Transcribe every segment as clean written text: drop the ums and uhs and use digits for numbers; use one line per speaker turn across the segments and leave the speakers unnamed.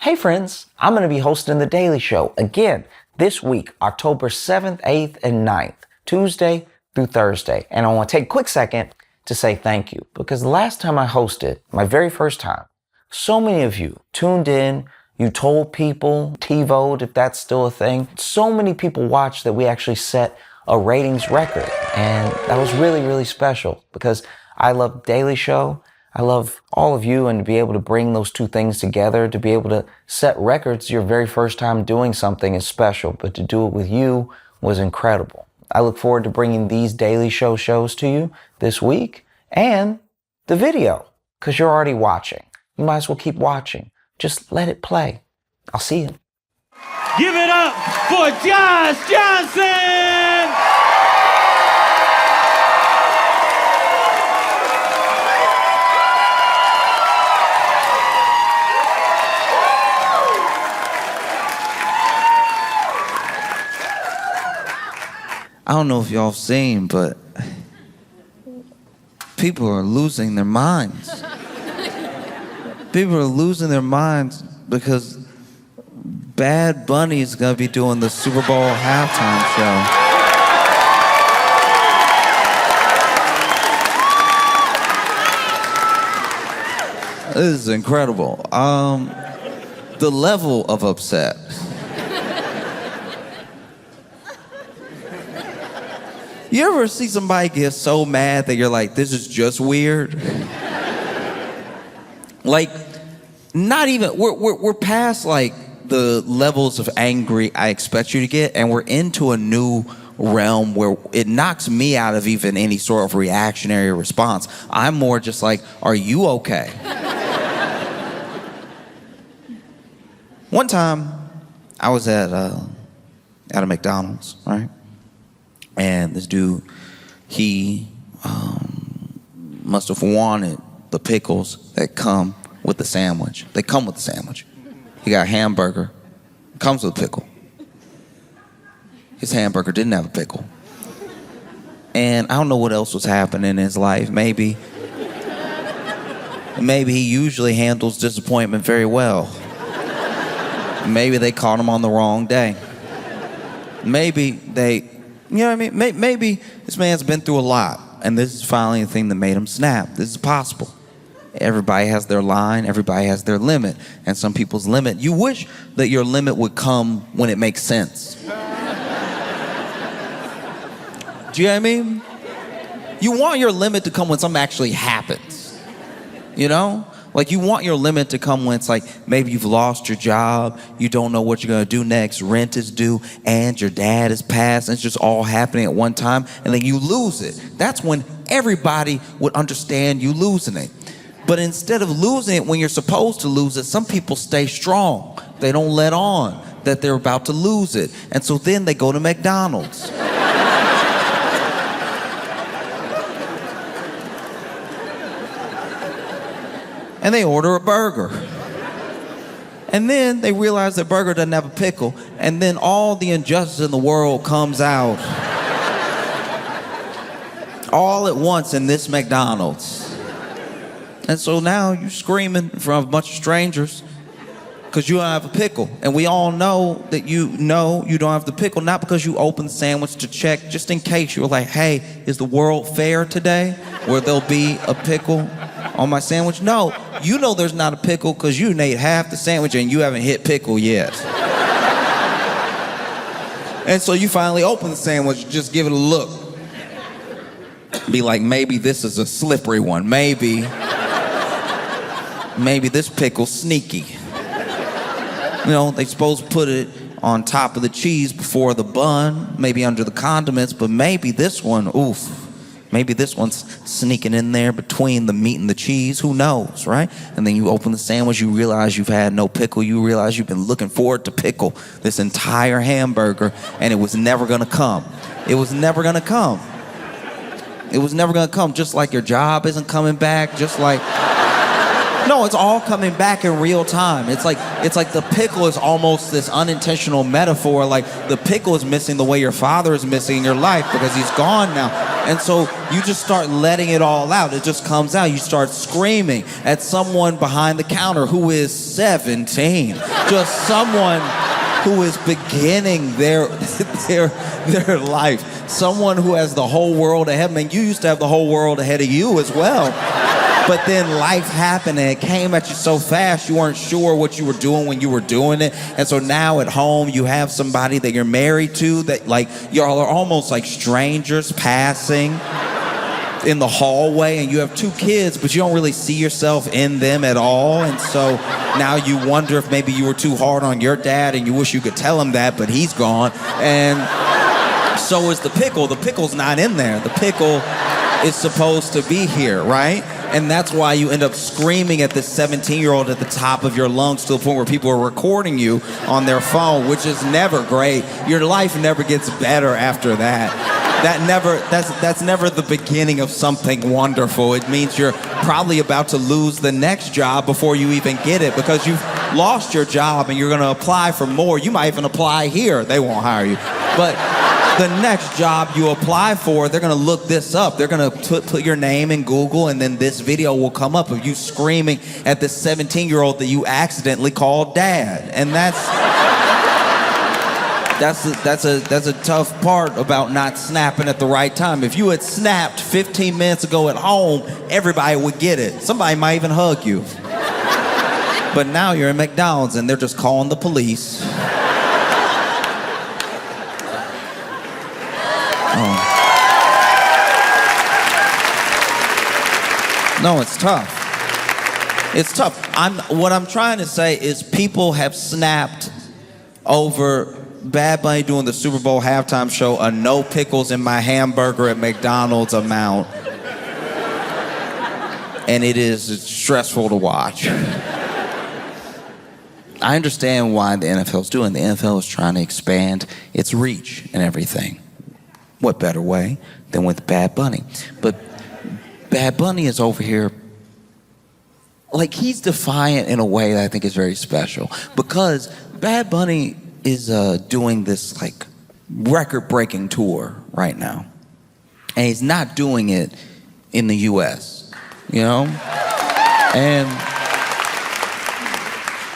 Hey friends, I'm going to be hosting The Daily Show again this week, October 7th, 8th, and 9th, Tuesday through Thursday. And I want to take a quick second to say thank you, because the last time I hosted, my very first time, so many of you tuned in, you told people, TiVoed if that's still a thing. So many people watched that we actually set a ratings record. And that was really, really special because I love Daily Show. I love all of you, and to be able to bring those two things together, to be able to set records your very first time doing something is special, but to do it with you was incredible. I look forward to bringing these Daily Show shows to you this week and the video, because you're already watching. You might as well keep watching. Just let it play. I'll see you.
Give it up for Josh Johnson!
I don't know if y'all seen, but people are losing their minds. People are losing their minds because Bad Bunny is gonna be doing the Super Bowl halftime show. This is incredible. The level of upset. You ever see somebody get so mad that you're like, this is just weird? Like, not even, we're past like the levels of angry I expect you to get, and we're into a new realm where it knocks me out of even any sort of reactionary response. I'm more just like, are you okay? One time, I was at a McDonald's, right? And this dude, he must have wanted the pickles that come with the sandwich. They come with the sandwich. He got a hamburger, comes with a pickle. His hamburger didn't have a pickle. And I don't know what else was happening in his life. Maybe he usually handles disappointment very well. Maybe they caught him on the wrong day. Maybe they... You know what I mean? Maybe this man's been through a lot, and this is finally the thing that made him snap. This is possible. Everybody has their line, everybody has their limit, and some people's limit, you wish that your limit would come when it makes sense. Do you know what I mean? You want your limit to come when something actually happens, you know? Like, you want your limit to come when it's like, maybe you've lost your job, you don't know what you're gonna do next, rent is due, and your dad is passed, and it's just all happening at one time, and then you lose it. That's when everybody would understand you losing it. But instead of losing it when you're supposed to lose it, some people stay strong. They don't let on that they're about to lose it. And so then they go to McDonald's. And they order a burger. And then they realize their burger doesn't have a pickle, and then all the injustice in the world comes out. All at once in this McDonald's. And so now you're screaming in front of a bunch of strangers because you don't have a pickle. And we all know that you don't have the pickle, not because you opened the sandwich to check, just in case you were like, hey, is the world fair today where there'll be a pickle on my sandwich? No, you know there's not a pickle because you ate half the sandwich and you haven't hit pickle yet. And so you finally open the sandwich, just give it a look. Be like, maybe this is a slippery one. Maybe this pickle's sneaky. You know, they supposed to put it on top of the cheese before the bun, maybe under the condiments, but maybe this one, oof. Maybe this one's sneaking in there between the meat and the cheese. Who knows, right? And then you open the sandwich, you realize you've had no pickle. You realize you've been looking forward to pickle this entire hamburger, and it was never gonna come. It was never gonna come. It was never gonna come, just like your job isn't coming back, just like... No, it's all coming back in real time. It's like the pickle is almost this unintentional metaphor, like the pickle is missing the way your father is missing in your life because he's gone now. And so you just start letting it all out. It just comes out. You start screaming at someone behind the counter who is 17. Just someone who is beginning their life. Someone who has the whole world ahead. I mean, you used to have the whole world ahead of you as well. But then life happened and it came at you so fast you weren't sure what you were doing when you were doing it. And so now at home you have somebody that you're married to that like y'all are almost like strangers passing in the hallway, and you have 2 kids but you don't really see yourself in them at all. And so now you wonder if maybe you were too hard on your dad and you wish you could tell him that, but he's gone. And so is the pickle. The pickle's not in there. The pickle is supposed to be here, right? And that's why you end up screaming at this 17-year-old at the top of your lungs to the point where people are recording you on their phone, which is never great. Your life never gets better after that. That's never the beginning of something wonderful. It means you're probably about to lose the next job before you even get it because you've lost your job and you're going to apply for more. You might even apply here. They won't hire you. But the next job you apply for, they're going to look this up. They're going to put your name in Google, and then this video will come up of you screaming at this 17-year-old that you accidentally called dad. And that's a tough part about not snapping at the right time. If you had snapped 15 minutes ago at home, everybody would get it. Somebody might even hug you. But now you're in McDonald's and they're just calling the police. No, it's tough. It's tough. What I'm trying to say is people have snapped over Bad Bunny doing the Super Bowl halftime show, a no pickles in my hamburger at McDonald's amount. And it's stressful to watch. I understand why the NFL's doing. The NFL is trying to expand its reach and everything. What better way than with Bad Bunny? But Bad Bunny is over here, like he's defiant in a way that I think is very special. Because Bad Bunny is doing this like record-breaking tour right now. And he's not doing it in the US, you know? And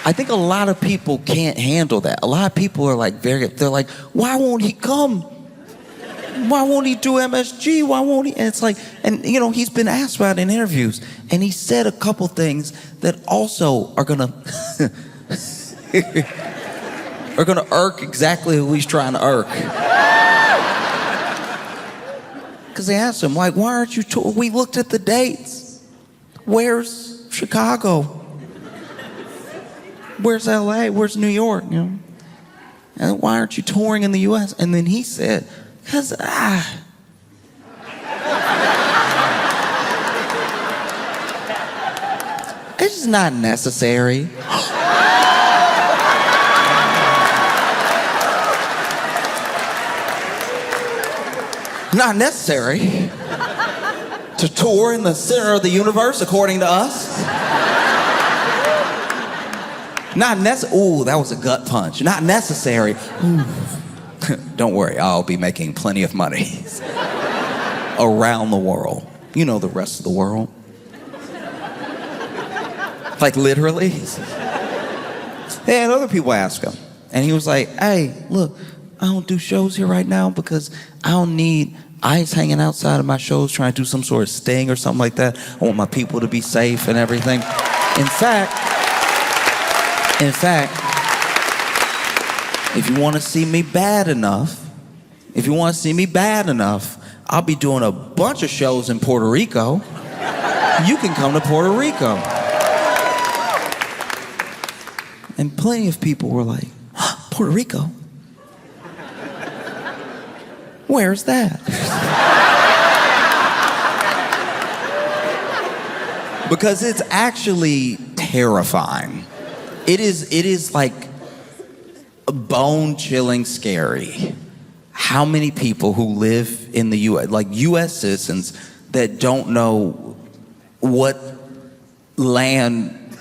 I think a lot of people can't handle that. A lot of people are like they're like, why won't he come? Why won't he do MSG? Why won't he? And it's like, and you know, he's been asked about it in interviews, and he said a couple things that also are gonna irk exactly who he's trying to irk. Because they asked him, like, why aren't you touring? We looked at the dates. Where's Chicago? Where's LA? Where's New York? You know? And why aren't you touring in the US? And then he said, because it's just not necessary. Not necessary to tour in the center of the universe, according to us. Not necessary. Ooh, that was a gut punch. Not necessary. Don't worry, I'll be making plenty of money around the world. You know, the rest of the world. Like literally. And other people ask him, and he was like, hey, look, I don't do shows here right now because I don't need ICE hanging outside of my shows trying to do some sort of sting or something like that. I want my people to be safe and everything. In fact, if you want to see me bad enough, I'll be doing a bunch of shows in Puerto Rico. You can come to Puerto Rico. And plenty of people were like, Puerto Rico? Where's that? Because it's actually terrifying. It is like bone-chilling scary how many people who live in the U.S., like U.S. citizens, that don't know what land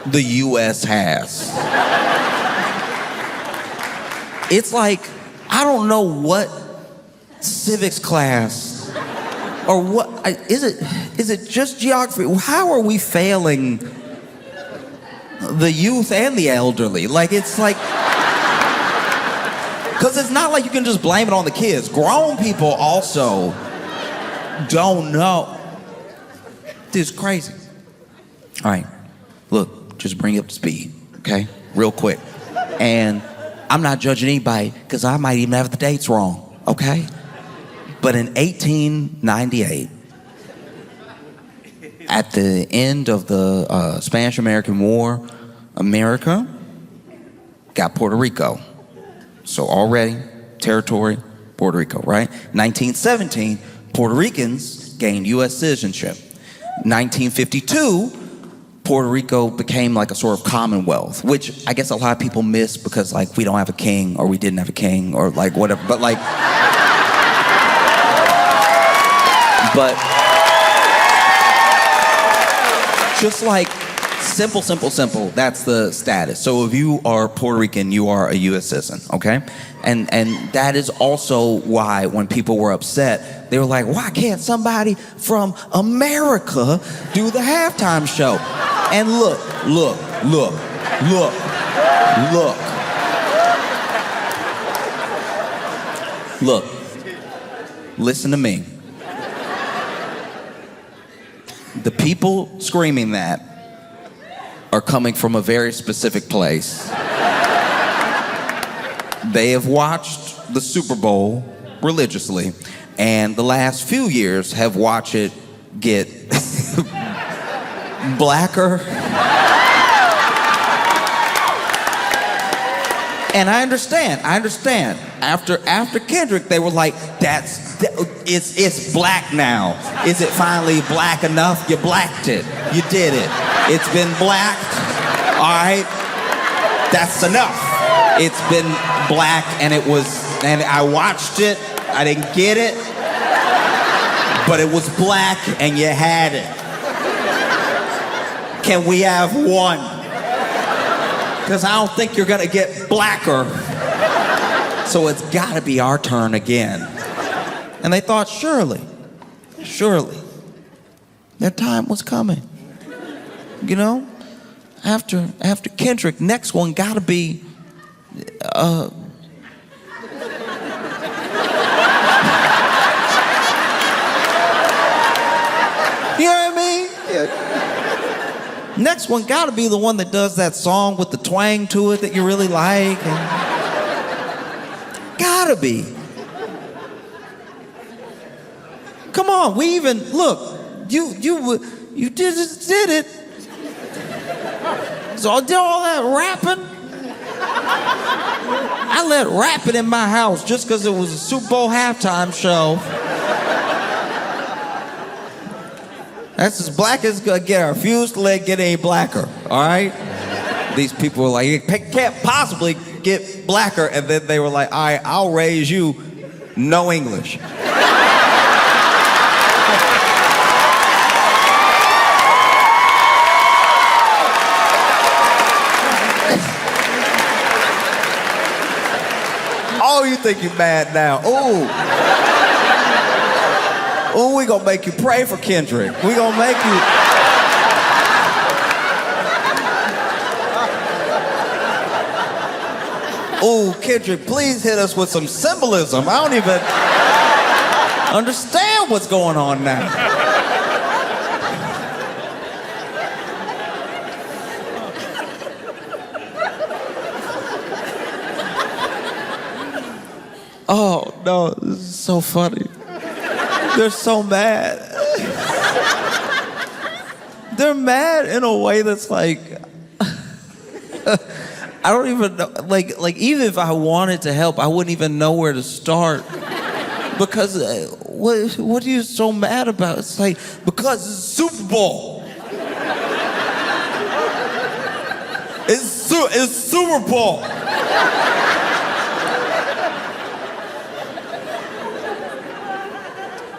the U.S. has. It's like, I don't know what civics class? Or what? Is it just geography? How are we failing the youth and the elderly? Like, it's like, because it's not like you can just blame it on the kids. Grown people also don't know. Dude, it's crazy. All right, look, just bring you up to speed, okay? Real quick. And I'm not judging anybody, because I might even have the dates wrong, okay? But in 1898, at the end of the Spanish-American War, America got Puerto Rico. So already, territory, Puerto Rico, right? 1917, Puerto Ricans gained U.S. citizenship. 1952, Puerto Rico became like a sort of commonwealth, which I guess a lot of people miss because, like, we don't have a king, or we didn't have a king, or like whatever. But like, just like simple, that's the status. So if you are Puerto Rican, you are a U.S. citizen, okay? And that is also why when people were upset, they were like, why can't somebody from America do the halftime show? And look. Listen to me. The people screaming that are coming from a very specific place. They have watched the Super Bowl religiously, and the last few years have watched it get blacker. And I understand. After Kendrick, they were like, it's black now. Is it finally black enough? You blacked it. You did it. It's been blacked. All right. That's enough. It's been black, and I watched it. I didn't get it, but it was black, and you had it. Can we have one? Because I don't think you're gonna get blacker. So it's gotta be our turn again. And they thought, surely, their time was coming. You know? After Kendrick, next one gotta be, you know what I mean? Yeah. Next one gotta be the one that does that song with the twang to it that you really like. Gotta be. Come on, we even, look, you did it. So I did all that rapping. I let rapping in my house just because it was a Super Bowl halftime show. That's as black as it's gonna get. I refuse to let it get any blacker, all right? These people were like, it can't possibly get blacker. And then they were like, all right, I'll raise you no English. Oh, you think you're mad now? Ooh, we gonna make you pray for Kendrick. We gonna make you. Ooh, Kendrick, please hit us with some symbolism. I don't even understand what's going on now. Oh, no, this is so funny. They're so mad. They're mad in a way that's like, I don't even know, like even if I wanted to help, I wouldn't even know where to start. Because what are you so mad about? It's like, because it's Super Bowl. It's Super Bowl.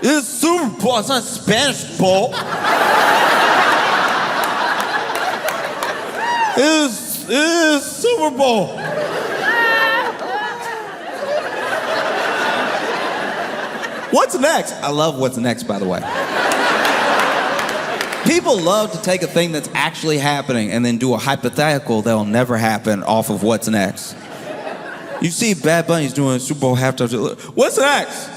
It's Super Bowl. It's not Spanish Bowl. It's Super Bowl. What's next? I love what's next, by the way. People love to take a thing that's actually happening and then do a hypothetical that'll never happen off of what's next. You see Bad Bunny's doing a Super Bowl halftime show. What's next?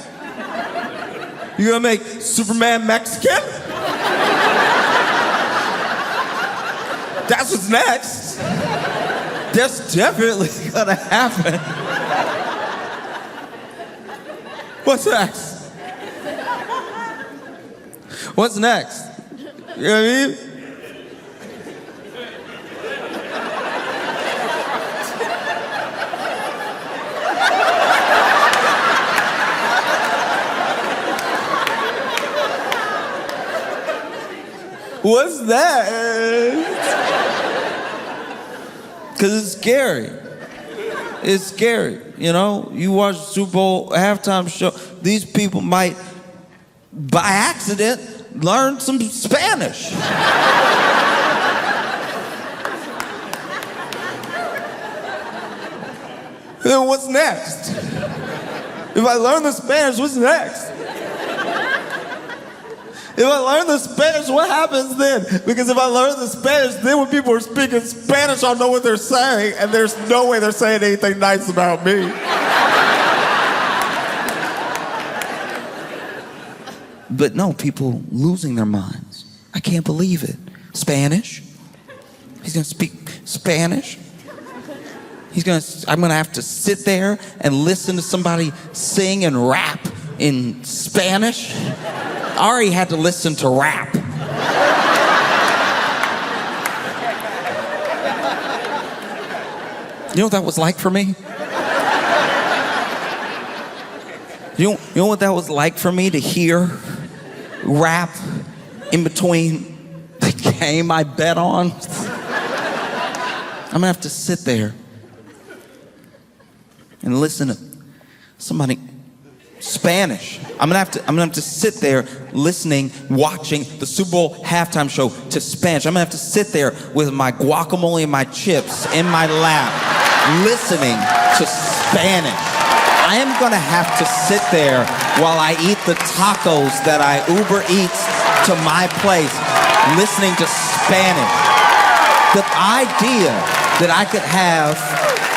You gonna make Superman Mexican? That's what's next. That's definitely gonna happen. What's next? What's next? You know what I mean? What's that? Because it's scary. It's scary, you know? You watch the Super Bowl halftime show, these people might, by accident, learn some Spanish. Then what's next? If I learn the Spanish, what's next? If I learn the Spanish, what happens then? Because if I learn the Spanish, then when people are speaking Spanish, I'll know what they're saying, and there's no way they're saying anything nice about me. But no, people losing their minds. I can't believe it. Spanish? He's gonna speak Spanish? I'm gonna have to sit there and listen to somebody sing and rap in Spanish? I already had to listen to rap. You know what that was like for me? You know what that was like for me to hear rap in between the game I bet on? I'm gonna have to sit there and listen to somebody Spanish. I'm gonna have to sit there listening, watching the Super Bowl halftime show to Spanish. I'm gonna have to sit there with my guacamole and my chips in my lap, listening to Spanish. I am gonna have to sit there while I eat the tacos that I Uber Eats to my place, listening to Spanish. The idea that I could have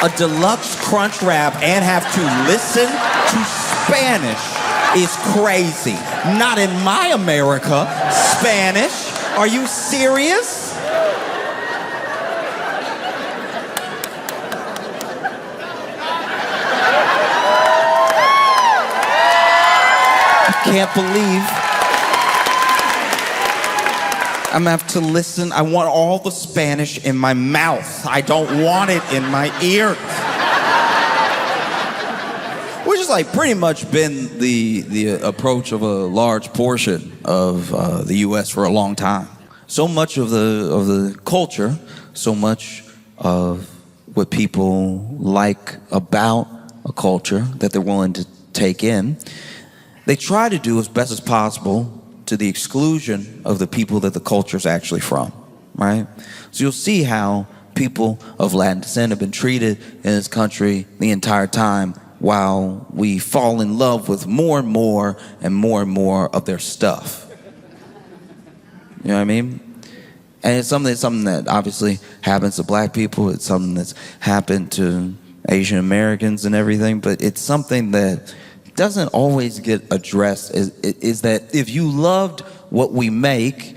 a deluxe crunch wrap and have to listen to Spanish is crazy. Not in my America. Spanish? Are you serious? I can't believe I'm gonna have to listen. I want all the Spanish in my mouth. I don't want it in my ears. Which has like pretty much been the approach of a large portion of the U.S. for a long time. So much of the culture, so much of what people like about a culture that they're willing to take in, they try to do as best as possible to the exclusion of the people that the culture's actually from, right? So you'll see how people of Latin descent have been treated in this country the entire time while we fall in love with more and more and more and more of their stuff. You know what I mean? And it's something that obviously happens to black people. It's something that's happened to Asian Americans and everything, but it's something that doesn't always get addressed is that if you loved what we make,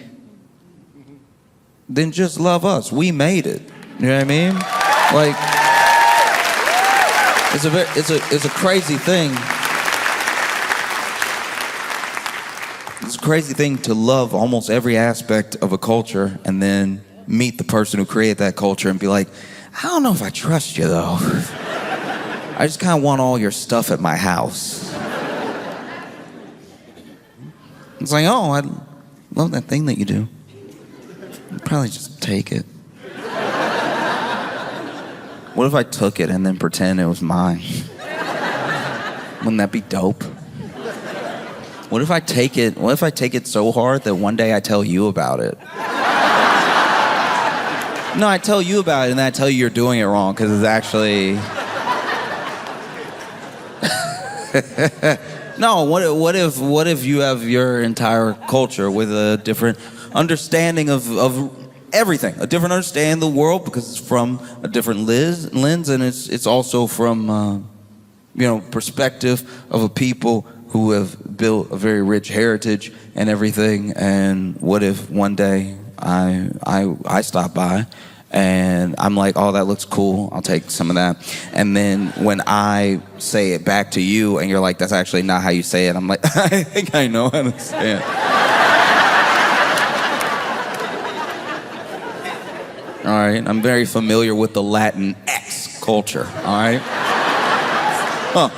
then just love us. We made it. You know what I mean? Like, it's a crazy thing. It's a crazy thing to love almost every aspect of a culture and then meet the person who created that culture and be like, I don't know if I trust you though. I just kind of want all your stuff at my house. It's like, oh, I love that thing that you do. I'd probably just take it. What if I took it and then pretend it was mine? Wouldn't that be dope? What if I take it so hard that one day I tell you about it? No, I tell you about it and then I tell you you're doing it wrong because it's actually... No, what if you have your entire culture with a different understanding of everything, a different understanding of the world because it's from a different lens, and it's also from perspective of a people who have built a very rich heritage and everything. And what if one day I stop by and I'm like, oh, that looks cool, I'll take some of that. And then when I say it back to you and you're like, that's actually not how you say it, I'm like, I think I know how to say it. All right, I'm very familiar with the Latin X culture, all right? Huh.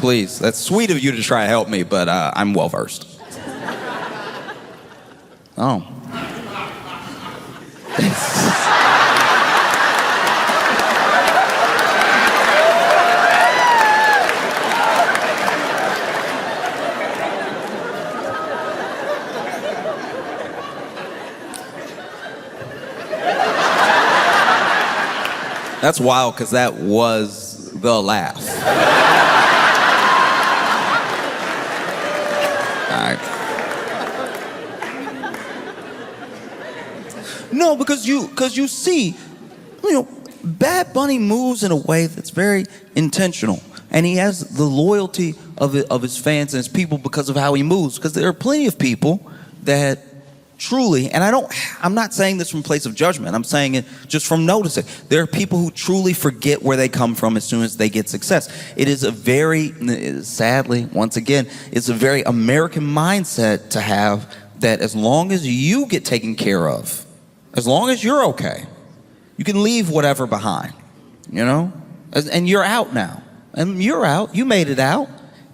Please, that's sweet of you to try to help me, but I'm well-versed. Oh. That's wild, because that was the laugh. All right. No, because you see, Bad Bunny moves in a way that's very intentional, and he has the loyalty of his fans and his people because of how he moves. Because there are plenty of people that truly, and I'm not saying this from a place of judgment, I'm saying it just from noticing. There are people who truly forget where they come from as soon as they get success. It is a very, sadly, once again, it's a very American mindset to have that as long as you get taken care of, as long as you're okay, you can leave whatever behind, And you're out now. And you're out, you made it out.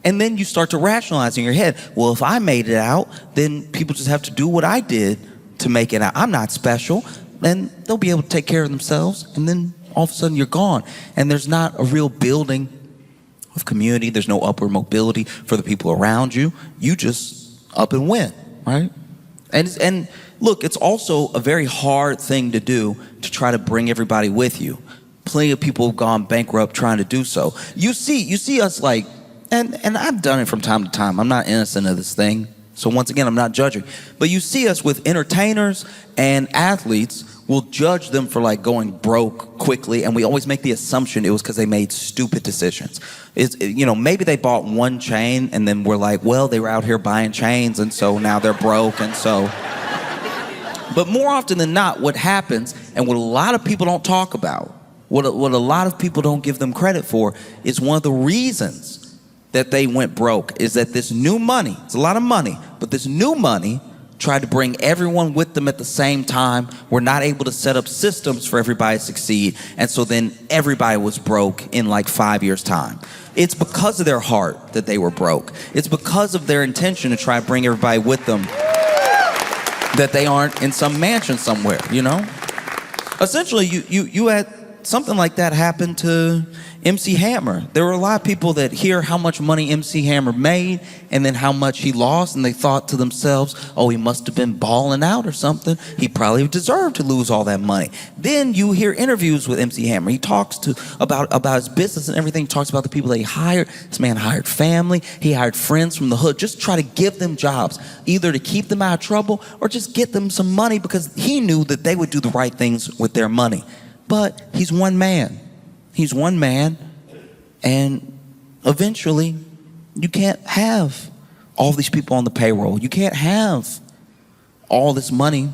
And then you start to rationalize in your head, well, if I made it out, then people just have to do what I did to make it out. I'm not special. And they'll be able to take care of themselves. And then all of a sudden you're gone. And there's not a real building of community. There's no upward mobility for the people around you. You just up and win, right? And look, it's also a very hard thing to do to try to bring everybody with you. Plenty of people have gone bankrupt trying to do so. You see us like, and I've done it from time to time. I'm not innocent of this thing. So once again, I'm not judging. But you see us with entertainers and athletes, we'll judge them for like going broke quickly, and we always make the assumption it was because they made stupid decisions. Maybe they bought one chain, and then we're like, well, they were out here buying chains, and so now they're broke, and so. But more often than not, what happens, and what a lot of people don't talk about, what a lot of people don't give them credit for, is one of the reasons that they went broke is that this new money, it's a lot of money, but this new money tried to bring everyone with them at the same time. We're not able to set up systems for everybody to succeed. And so then everybody was broke in like 5 years' time. It's because of their heart that they were broke. It's because of their intention to try to bring everybody with them that they aren't in some mansion somewhere, Essentially, you had something like that happen to MC Hammer. There were a lot of people that hear how much money MC Hammer made and then how much he lost, and they thought to themselves, oh, he must have been balling out or something. He probably deserved to lose all that money. Then you hear interviews with MC Hammer. He talks about his business and everything. He talks about the people that he hired. This man hired family. He hired friends from the hood. Just try to give them jobs, either to keep them out of trouble or just get them some money because he knew that they would do the right things with their money. But he's one man. He's one man, and eventually you can't have all these people on the payroll. You can't have all this money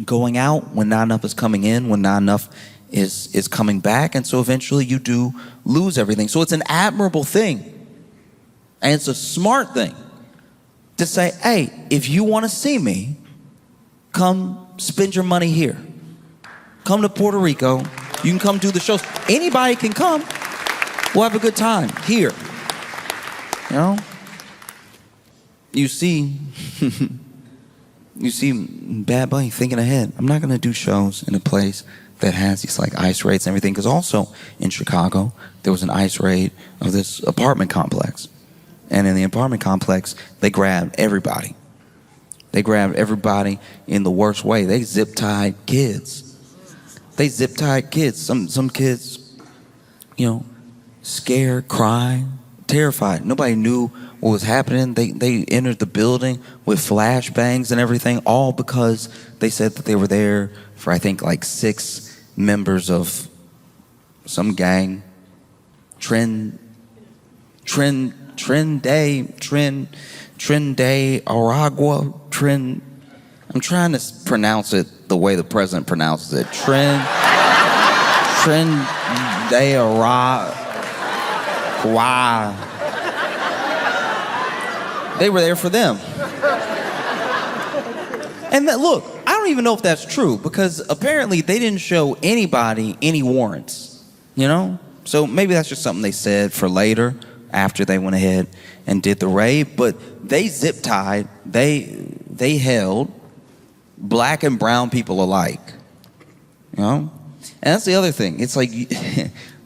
going out when not enough is coming in, when not enough is coming back, and so eventually you do lose everything. So it's an admirable thing, and it's a smart thing to say, hey, if you want to see me, come spend your money here. Come to Puerto Rico. You can come do the shows. Anybody can come. We'll have a good time here. You see Bad Bunny thinking ahead. I'm not going to do shows in a place that has these like ICE raids and everything. Because also in Chicago, there was an ICE raid of this apartment complex. And in the apartment complex, they grabbed everybody. They grabbed everybody in the worst way. They zip-tied kids. Some kids, scared, crying, terrified. Nobody knew what was happening. They entered the building with flashbangs and everything, all because they said that they were there for, I think, like 6 members of some gang. Trend Day Aragua. I'm trying to pronounce it the way the president pronounces it. Trend Day Aragua. They were there for them. And look, I don't even know if that's true, because apparently they didn't show anybody any warrants, you know? So maybe that's just something they said for later, after they went ahead and did the raid. But they zip-tied, they held black and brown people alike, you know? And that's the other thing. It's like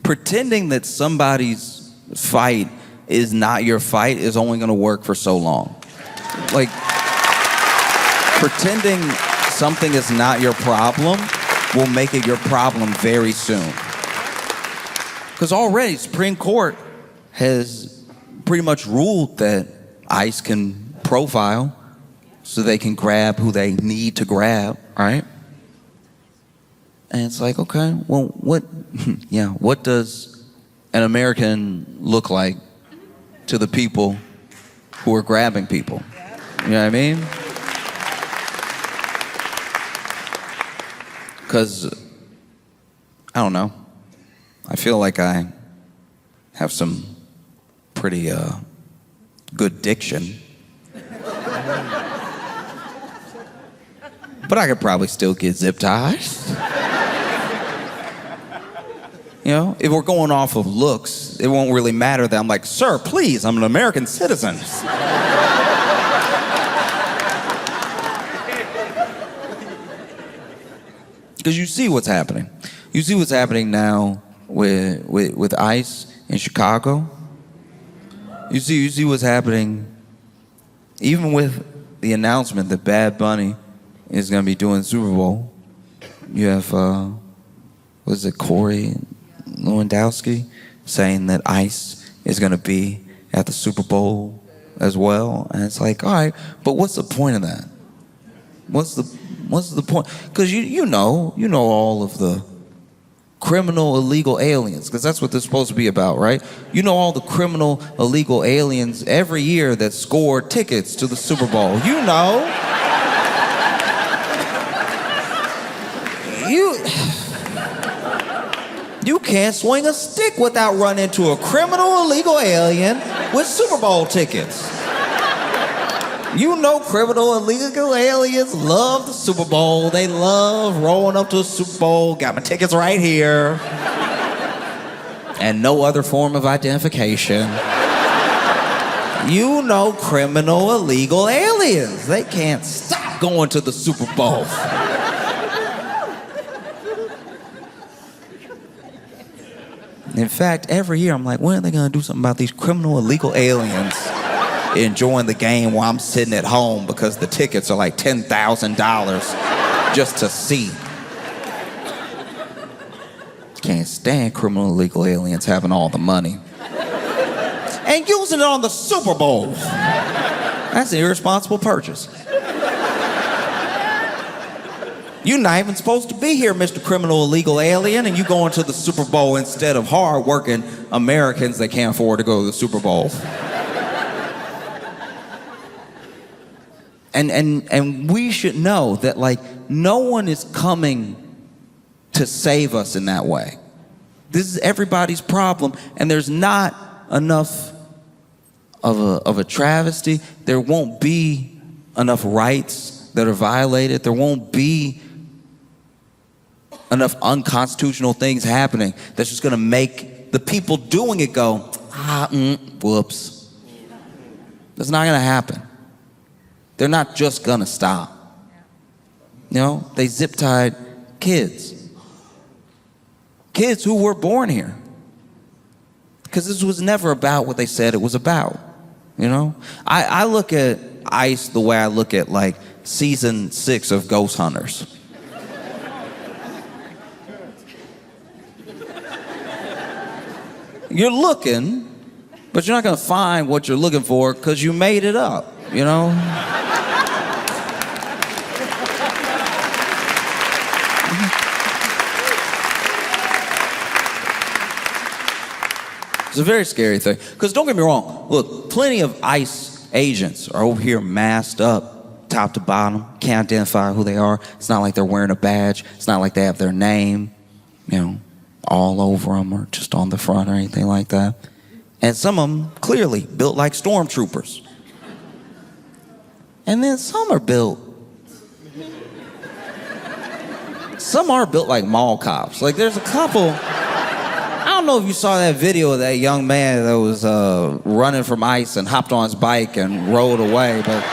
pretending that somebody's fight is not your fight is only going to work for so long. Like, pretending something is not your problem will make it your problem very soon. Because already Supreme Court has pretty much ruled that ICE can profile so they can grab who they need to grab, right? And it's like, okay, well, what does an American look like to the people who are grabbing people? You know what I mean? Because, I don't know, I feel like I have some pretty good diction. But I could probably still get zip-tied. You know, if we're going off of looks, it won't really matter that I'm like, sir, please, I'm an American citizen. Because you see what's happening. You see what's happening now with ICE in Chicago. You see what's happening even with the announcement that Bad Bunny is going to be doing the Super Bowl. You have, what is it, Corey Lewandowski saying that ICE is going to be at the Super Bowl as well. And it's like, all right, but what's the point of that? What's the point? Because you know all of the criminal illegal aliens, because that's what this is supposed to be about, right? You know all the criminal illegal aliens every year that score tickets to the Super Bowl. You know. You can't swing a stick without running into a criminal illegal alien with Super Bowl tickets. You know criminal illegal aliens love the Super Bowl. They love rolling up to the Super Bowl. Got my tickets right here. And no other form of identification. You know criminal illegal aliens. They can't stop going to the Super Bowl. In fact, every year I'm like, when are they gonna do something about these criminal illegal aliens enjoying the game while I'm sitting at home because the tickets are like $10,000 just to see? Can't stand criminal illegal aliens having all the money and using it on the Super Bowl. That's an irresponsible purchase. You're not even supposed to be here, Mr. Criminal Illegal Alien, and you going to the Super Bowl instead of hard-working Americans that can't afford to go to the Super Bowl. And we should know that, like, no one is coming to save us in that way. This is everybody's problem, and there's not enough of a travesty. There won't be enough rights that are violated. There won't be enough unconstitutional things happening that's just gonna make the people doing it go, whoops. That's not gonna happen. They're not just gonna stop. You know, they zip-tied kids. Kids who were born here. Because this was never about what they said it was about, you know? I look at ICE the way I look at, like, season 6 of Ghost Hunters. You're looking, but you're not gonna find what you're looking for because you made it up, you know? It's a very scary thing. Because don't get me wrong, look, plenty of ICE agents are over here masked up, top to bottom, can't identify who they are. It's not like they're wearing a badge. It's not like they have their name, you know, all over them or just on the front or anything like that. And some of them clearly built like stormtroopers. And then some are built like mall cops. Like there's a couple. I don't know if you saw that video of that young man that was running from ICE and hopped on his bike and rode away, but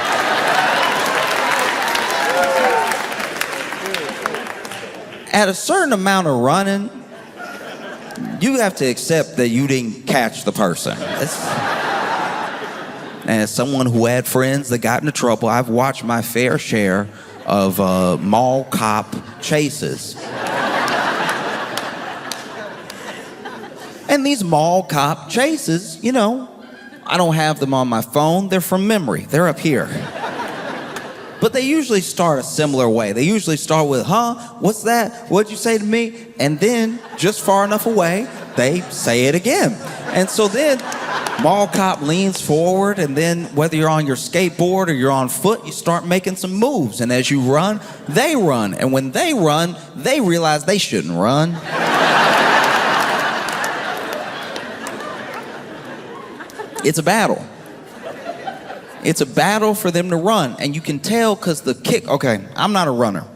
at a certain amount of running, you have to accept that you didn't catch the person. And as someone who had friends that got into trouble, I've watched my fair share of mall cop chases. And these mall cop chases, you know, I don't have them on my phone. They're from memory. They're up here. But they usually start a similar way. They usually start with, huh? What's that? What'd you say to me? And then, just far enough away, they say it again. And so then, mall cop leans forward, and then whether you're on your skateboard or you're on foot, you start making some moves. And as you run, they run. And when they run, they realize they shouldn't run. It's a battle. It's a battle for them to run. And you can tell because the kick, okay, I'm not a runner.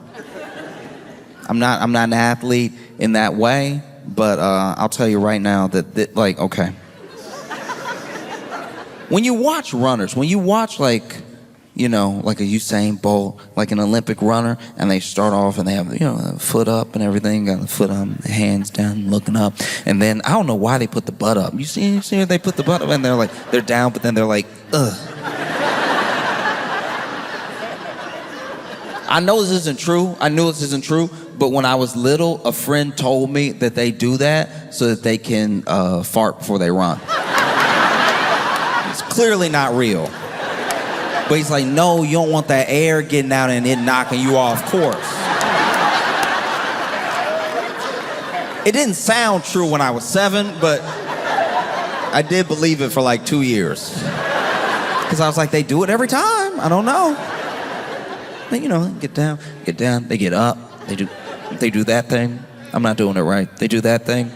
I'm not an athlete in that way, but I'll tell you right now that like, okay. When you watch runners, when you watch like, you know, like a Usain Bolt, like an Olympic runner, and they start off and they have, you know, a foot up and everything, got the foot on, the hands down, looking up, and then I don't know why they put the butt up. You see they put the butt up and they're down, but then they're like, ugh. I know this isn't true. I knew this isn't true, but when I was little, a friend told me that they do that so that they can fart before they run. It's clearly not real. But he's like, no, you don't want that air getting out and it knocking you off course. It didn't sound true when I was 7, but I did believe it for like 2 years. Because I was like, they do it every time. I don't know. But, you know, get down, they get up, they do that thing. I'm not doing it right. They do that thing.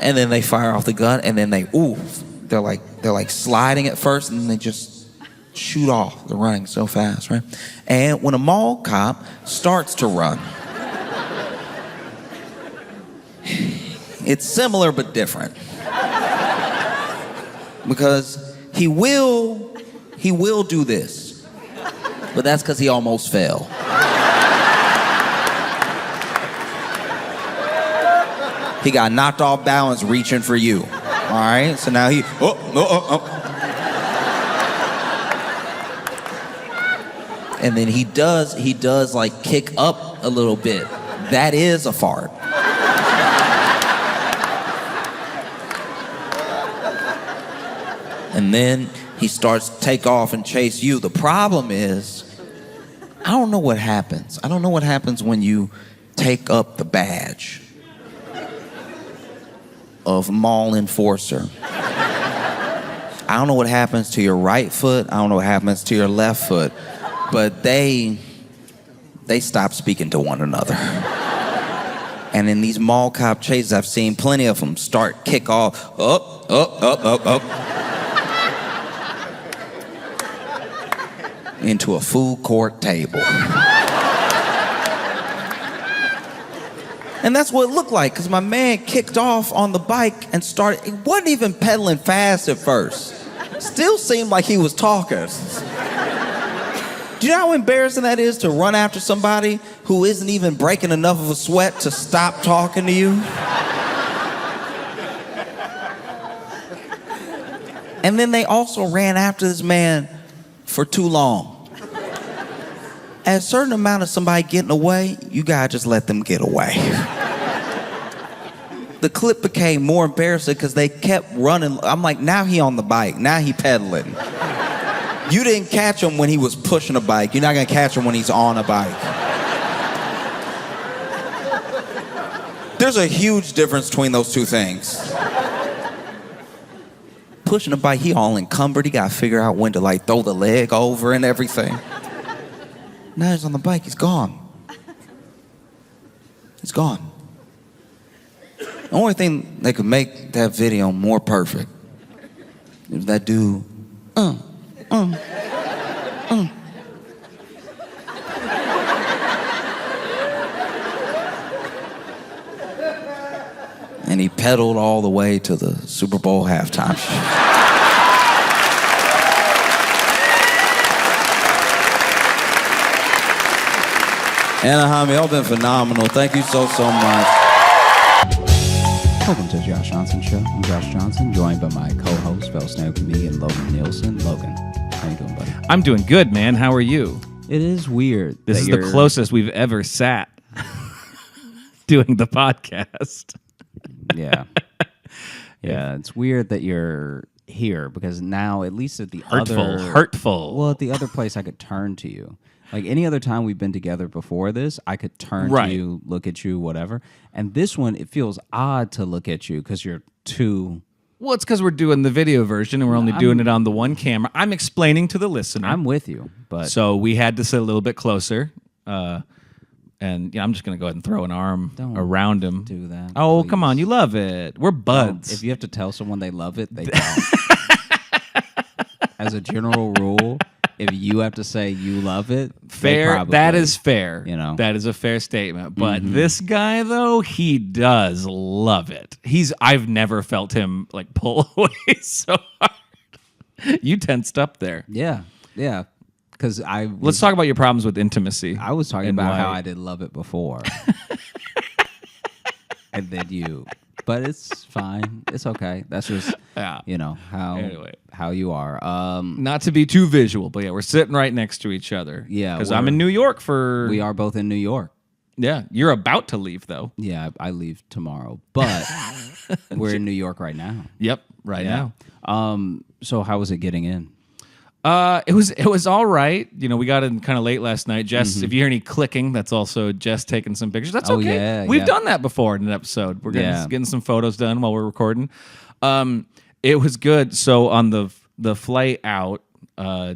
And then they fire off the gun, and then they're like sliding at first, and then they just shoot off. They're running so fast, right? And when a mall cop starts to run, it's similar but different. Because he will do this, but that's because he almost fell. He got knocked off balance reaching for you. All right, so now he, and then he does like kick up a little bit. That is a fart. And then he starts to take off and chase you. The problem is, I don't know what happens. I don't know what happens when you take up the badge of mall enforcer. I don't know what happens to your right foot. I don't know what happens to your left foot. But they stop speaking to one another. And in these mall cop chases, I've seen plenty of them kick off, up, into a food court table. And that's what it looked like, because my man kicked off on the bike and started, he wasn't even pedaling fast at first. Still seemed like he was talking. Do you know how embarrassing that is to run after somebody who isn't even breaking enough of a sweat to stop talking to you? And then they also ran after this man for too long. At a certain amount of somebody getting away, you gotta just let them get away. the clip became more embarrassing because they kept running. I'm like, now he on the bike. Now he pedaling. You didn't catch him when he was pushing a bike. You're not going to catch him when he's on a bike. There's a huge difference between those two things. Pushing a bike, he all encumbered. He got to figure out when to like throw the leg over and everything. Now he's on the bike. He's gone. He's gone. The only thing that could make that video more perfect is that dude, and he pedaled all the way to the Super Bowl halftime show. Anaheim, y'all been phenomenal. Thank you so much.
Welcome to the Josh Johnson Show. I'm Josh Johnson, joined by my co-host, fellow stand-up comedian Logan Nielsen. Logan, how you doing, buddy?
I'm doing good, man. How are you?
It is weird.
This is the closest we've ever sat doing the podcast.
Yeah. Yeah, it's weird that you're here because now, at least at the
Hurtful.
Well, at the other place, I could turn to you. Like any other time we've been together before this, I could turn to you, look at you, whatever. And this one, it feels odd to look at you because you're too...
Well, it's because we're doing the video version and we're only doing it on the one camera. I'm explaining to the listener.
I'm with you, but...
So we had to sit a little bit closer. And I'm just going to go ahead and throw an arm around him.
Do that.
Oh,
please.
Come on. You love it. We're buds.
If you have to tell someone they love it, they don't. As a general rule, if you have to say you love it,
fair. That is fair.
You know,
that is a fair statement. But this guy, though, he does love it. I've never felt him like pull away so hard. You tensed up there.
Yeah. Because
let's talk about your problems with intimacy.
I was talking about how I did love it before, and then you. But it's fine. It's okay. That's just how you are.
Not to be too visual, but yeah, we're sitting right next to each other.
Yeah,
because I'm in New York
We are both in New York.
Yeah, you're about to leave though.
Yeah, I leave tomorrow, but we're in New York right now.
Yep, right now.
So how was it getting in?
It was all right. You know, we got in kind of late last night. Jess, if you hear any clicking, that's also Jess taking some pictures. That's okay.
Yeah,
We've done that before in an episode. We're getting some photos done while we're recording. It was good. So on the flight out,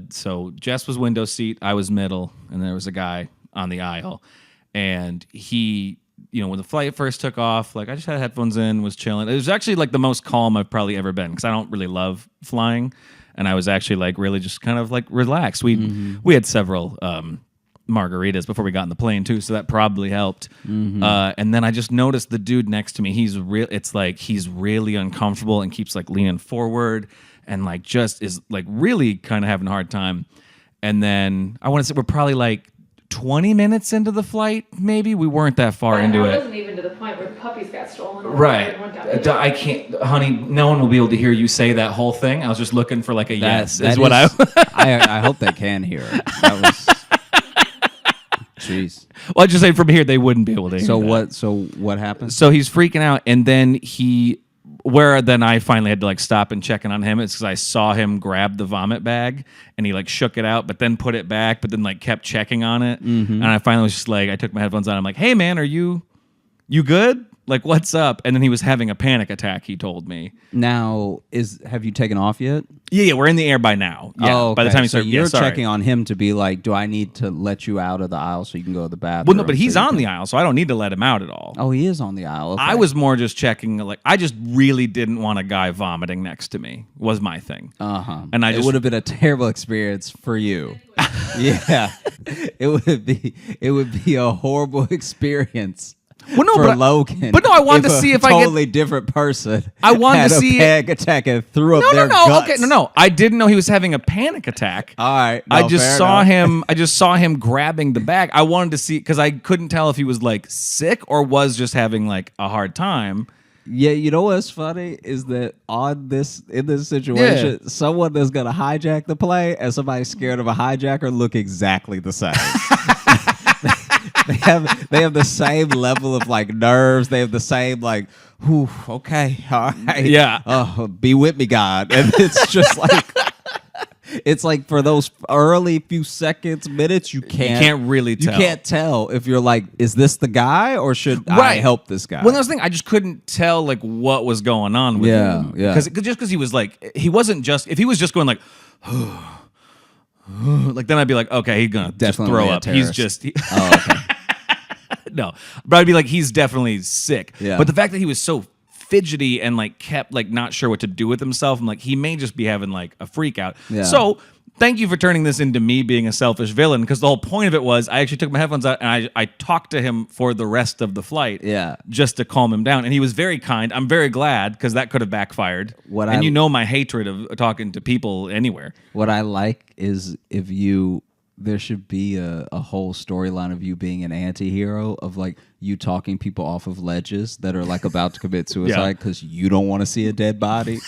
so Jess was window seat, I was middle, and there was a guy on the aisle. And he, when the flight first took off, like I just had headphones in, was chilling. It was actually like the most calm I've probably ever been because I don't really love flying. And I was actually like really just kind of like relaxed. We had several margaritas before we got in the plane too, so that probably helped. And then I just noticed the dude next to me. It's like he's really uncomfortable and keeps like leaning forward and like just is like really kind of having a hard time. And then I want to say we're probably like 20 minutes into the flight, maybe. We weren't that far into it.
It wasn't even to the point where the puppies got stolen.
Right. I can't, honey, no one will be able to hear you say that whole thing. I was just looking for like a yes.
I hope they can hear it. That was... Jeez.
Well, I just say from here they wouldn't be able to hear that.
So what happened?
So he's freaking out, and then then I finally had to like stop and check in on him. It's because I saw him grab the vomit bag and he like shook it out, but then put it back, but then like kept checking on it. And I finally was just like, I took my headphones on. I'm like, hey man, are you good? Like, what's up? And then he was having a panic attack, he told me.
Now, have you taken off yet?
Yeah, we're in the air by now. Yeah,
okay.
By the time you start,
you're checking on him to be like, do I need to let you out of the aisle so you can go to the bathroom?
Well, no, but he's on the aisle, so I don't need to let him out at all.
Oh, he is on the aisle. Okay.
I was more just checking, like, I just really didn't want a guy vomiting next to me, was my thing.
And it would have been a terrible experience for you. Yeah. It would be a horrible experience.
Well, no,
for Logan.
But no, I wanted to see if I get
totally different person.
I wanted
had
to see
a panic attack and threw up their guts.
Okay, no. I didn't know he was having a panic attack.
All right,
I just saw him grabbing the bag. I wanted to see because I couldn't tell if he was like sick or was just having like a hard time.
Yeah, you know what's funny is that in this situation, someone that's gonna hijack the play and somebody scared of a hijacker look exactly the same. they have the same level of like nerves. They have the same like, whew, okay, all right,
Yeah.
Oh, be with me, God. And it's just like. It's like for those early few seconds, minutes, you can't
really tell.
You can't tell if you're like, is this the guy or should I help this guy?
Well, that was the thing. I just couldn't tell like what was going on with him.
Yeah.
Because he was like, he wasn't just, if he was just going like, like then I'd be like, okay, he's gonna just throw up. He's just.
Oh, okay.
No, but I'd be like, he's definitely sick.
Yeah.
But the fact that he was so fidgety and like kept like not sure what to do with himself, I'm like, he may just be having like a freak out.
Yeah.
So thank you for turning this into me being a selfish villain, because the whole point of it was I actually took my headphones out and I talked to him for the rest of the flight, just to calm him down, and he was very kind. I'm very glad, because that could have backfired. You know my hatred of talking to people anywhere.
What I like is there should be a whole storyline of you being an anti-hero, of like you talking people off of ledges that are like about to commit suicide because you don't want to see a dead body.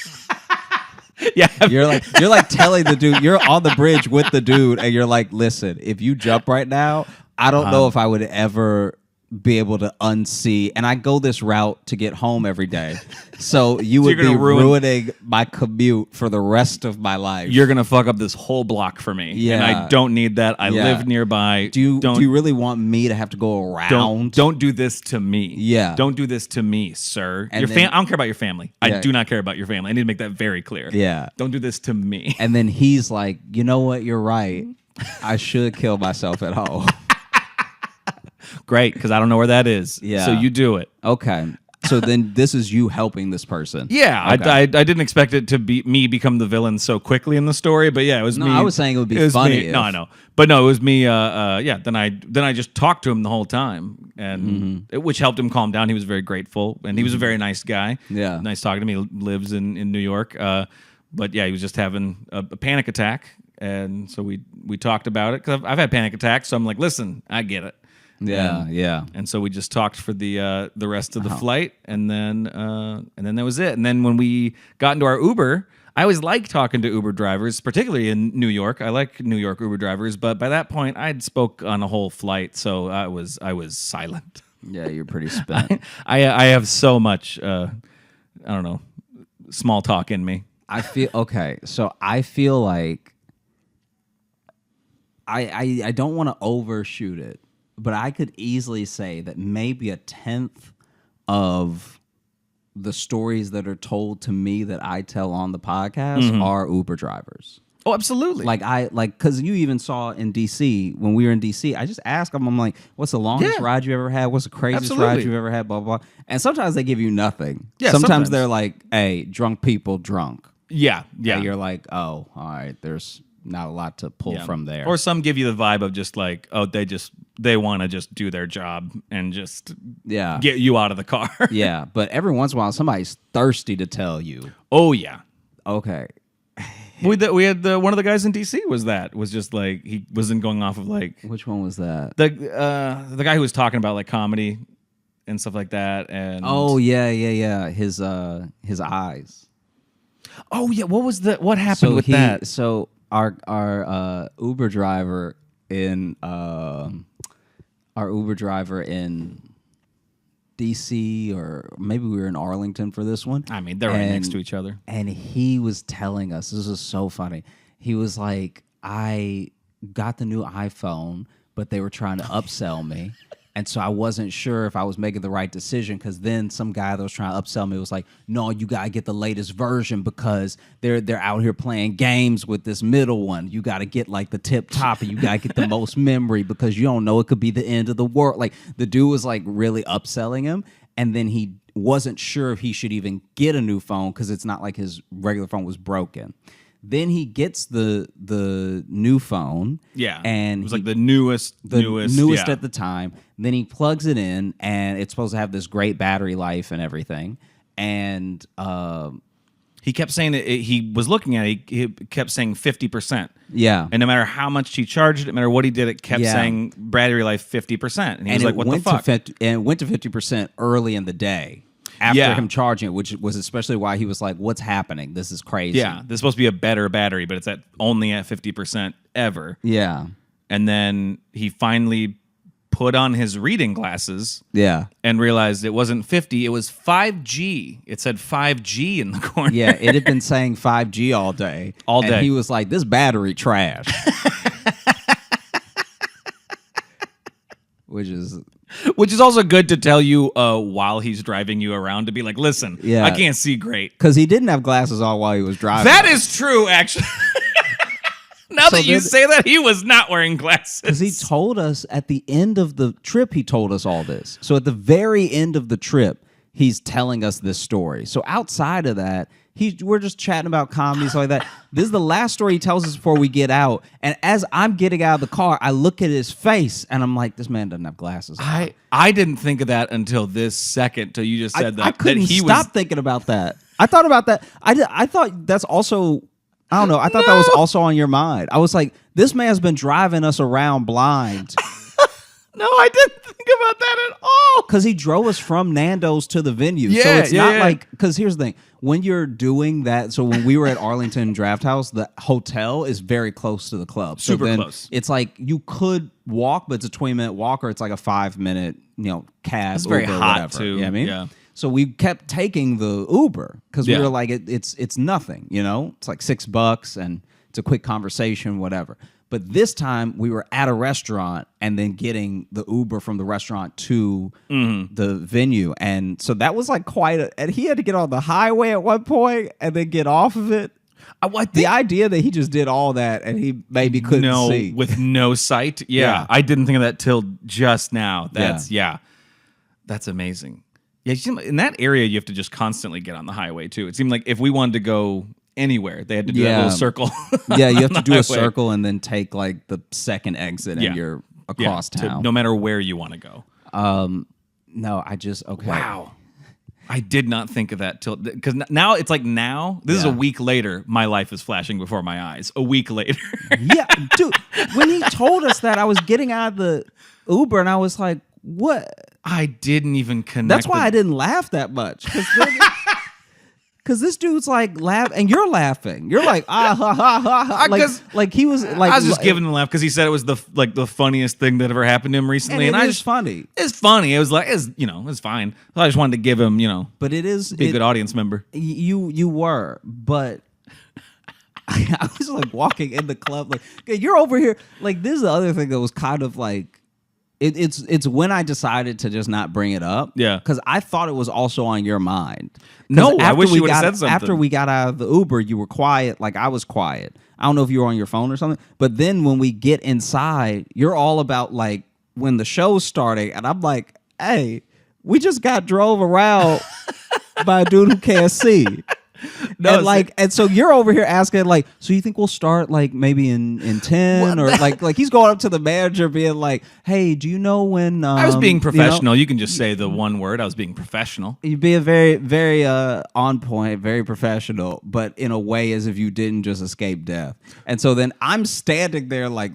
Yeah,
you're like telling the dude, you're on the bridge with the dude, and you're like, listen, if you jump right now, I don't know if I would ever be able to unsee, and I go this route to get home every day, so you would be ruining my commute for the rest of my life.
You're gonna fuck up this whole block for me, and I don't need that. I live nearby.
Do you really want me to have to go around?
Don't do this to me.
Yeah,
don't do this to me, sir. I don't care about your family. I do not care about your family. I need to make that very clear.
Yeah,
don't do this to me.
And then he's like, you know what? You're right. I should kill myself at home.
Great, because I don't know where that is.
Yeah.
So you do it.
Okay. So then this is you helping this person.
Yeah. Okay. I didn't expect it to be me become the villain so quickly in the story, but yeah, it was me.
No, I was saying it would be funny.
No, I know. But no, it was me. Then I just talked to him the whole time, and which helped him calm down. He was very grateful, and he was a very nice guy.
Yeah.
Nice talking to me. He lives in New York. But yeah, he was just having a panic attack. And so we talked about it, because I've had panic attacks. So I'm like, listen, I get it.
Yeah.
And so we just talked for the rest of the flight, and then that was it. And then when we got into our Uber, I always like talking to Uber drivers, particularly in New York. I like New York Uber drivers, but by that point, I'd spoke on a whole flight, so I was silent.
Yeah, you're pretty spent.
I have so much I don't know, small talk in me.
I feel like I don't want to overshoot it, but I could easily say that maybe a 10th of the stories that are told to me that I tell on the podcast are Uber drivers.
Oh, absolutely.
Because you even saw in DC, when we were in DC, I just asked them, I'm like, what's the longest ride you ever had? What's the craziest ride you've ever had? Blah, blah, blah. And sometimes they give you nothing.
Yeah,
sometimes they're like, hey, drunk people drunk.
Yeah.
And you're like, oh, all right, there's not a lot to pull from there.
Or some give you the vibe of just like, oh, they want to just do their job and just get you out of the car.
Yeah, but every once in a while, somebody's thirsty to tell you.
Oh, yeah.
Okay.
We had one of the guys in DC was just like, he wasn't going off of like.
Which one was that?
The guy who was talking about like comedy and stuff like that. And
oh yeah. His eyes.
Oh yeah. What happened with that?
So our Uber driver in DC, or maybe we were in Arlington for this one.
I mean, they're right next to each other.
And he was telling us, this is so funny. He was like, I got the new iPhone, but they were trying to upsell me. And so I wasn't sure if I was making the right decision, because then some guy that was trying to upsell me was like, no, you got to get the latest version because they're out here playing games with this middle one. You got to get like the tip top, and you got to get the most memory because you don't know, it could be the end of the world. Like the dude was like really upselling him. And then he wasn't sure if he should even get a new phone because it's not like his regular phone was broken. Then he gets the new phone.
Yeah.
And
it was like the newest
at the time. Then he plugs it in, and it's supposed to have this great battery life and everything. And
he kept saying that he was looking at it, he kept saying 50%.
Yeah.
And no matter how much he charged it, no matter what he did, it kept saying battery life 50%. And he was like, what the fuck?
And it went to 50% early in the day. After him charging it, which was especially why he was like, what's happening? This is crazy.
Yeah, this is supposed to be a better battery, but it's only at 50% ever.
Yeah.
And then he finally put on his reading glasses.
Yeah.
And realized it wasn't 50, it was 5G. It said 5G in the corner.
Yeah, it had been saying 5G all day.
All day.
And he was like, this battery trash. Which is
also good to tell you while he's driving you around, to be like, listen, I can't see great.
Because he didn't have glasses on while he was driving.
That is true, actually. Now that you say that, he was not wearing glasses.
Because he told us at the end of the trip, he told us all this. So at the very end of the trip, he's telling us this story. So outside of that, we're just chatting about comedy, stuff like that. This is the last story he tells us before we get out. And as I'm getting out of the car, I look at his face, and I'm like, this man doesn't have glasses on.
I didn't think of that until this second, till you just said that.
I couldn't stop thinking about that. I thought about that. I thought that's also... I don't know. I thought that was also on your mind. I was like, this man's been driving us around blind.
No, I didn't think about that at all.
Because he drove us from Nando's to the venue. So it's not like, because here's the thing. When you're doing that, so when we were at Arlington Draft House, the hotel is very close to the club.
Super
so then
close.
It's like you could walk, but it's a 20-minute walk, or it's like a 5-minute, cab.
It's very
Uber,
hot,
whatever.
too.
You know what I mean?
Yeah.
So we kept taking the Uber because we were like, it's nothing, It's like $6 and it's a quick conversation, whatever. But this time we were at a restaurant and then getting the Uber from the restaurant to the venue. And so that was like and he had to get on the highway at one point and then get off of it. The idea that he just did all that and he maybe couldn't see.
With no sight. Yeah. I didn't think of that till just now. That's amazing. Yeah, in that area, you have to just constantly get on the highway, too. It seemed like if we wanted to go anywhere, they had to do that little circle.
Yeah, you have to do a circle and then take like the second exit and you're across town.
No matter where you want to go.
No, okay.
Wow. I did not think of that because now it's like this is a week later, my life is flashing before my eyes. A week later.
Yeah, dude, when he told us that, I was getting out of the Uber and I was like, what?
I didn't even connect.
That's why I didn't laugh that much. Because this dude's like and you're laughing. You're like ha ha ha ha. Like he was like.
I was just giving him a laugh because he said it was the funniest thing that ever happened to him recently,
and it's funny.
It's funny. It was like it's fine. I just wanted to give him But it is be a good audience member.
You were, but. I was like walking in the club like, okay, you're over here. Like this is the other thing that was kind of like. It's when I decided to just not bring it up.
Yeah.
Because I thought it was also on your mind.
No, I wish you would have said something.
After we got out of the Uber, you were quiet. Like I was quiet. I don't know if you were on your phone or something. But then when we get inside, you're all about like when the show's starting. And I'm like, hey, we just got drove around by a dude who can't see. No, and so you're over here asking like, so you think we'll start like maybe in 10 or like he's going up to the manager being like, hey, do you know when
I was being professional. You can just say the one word. I was being professional.
You'd be a very, very on point, very professional, but in a way as if you didn't just escape death. And so then I'm standing there like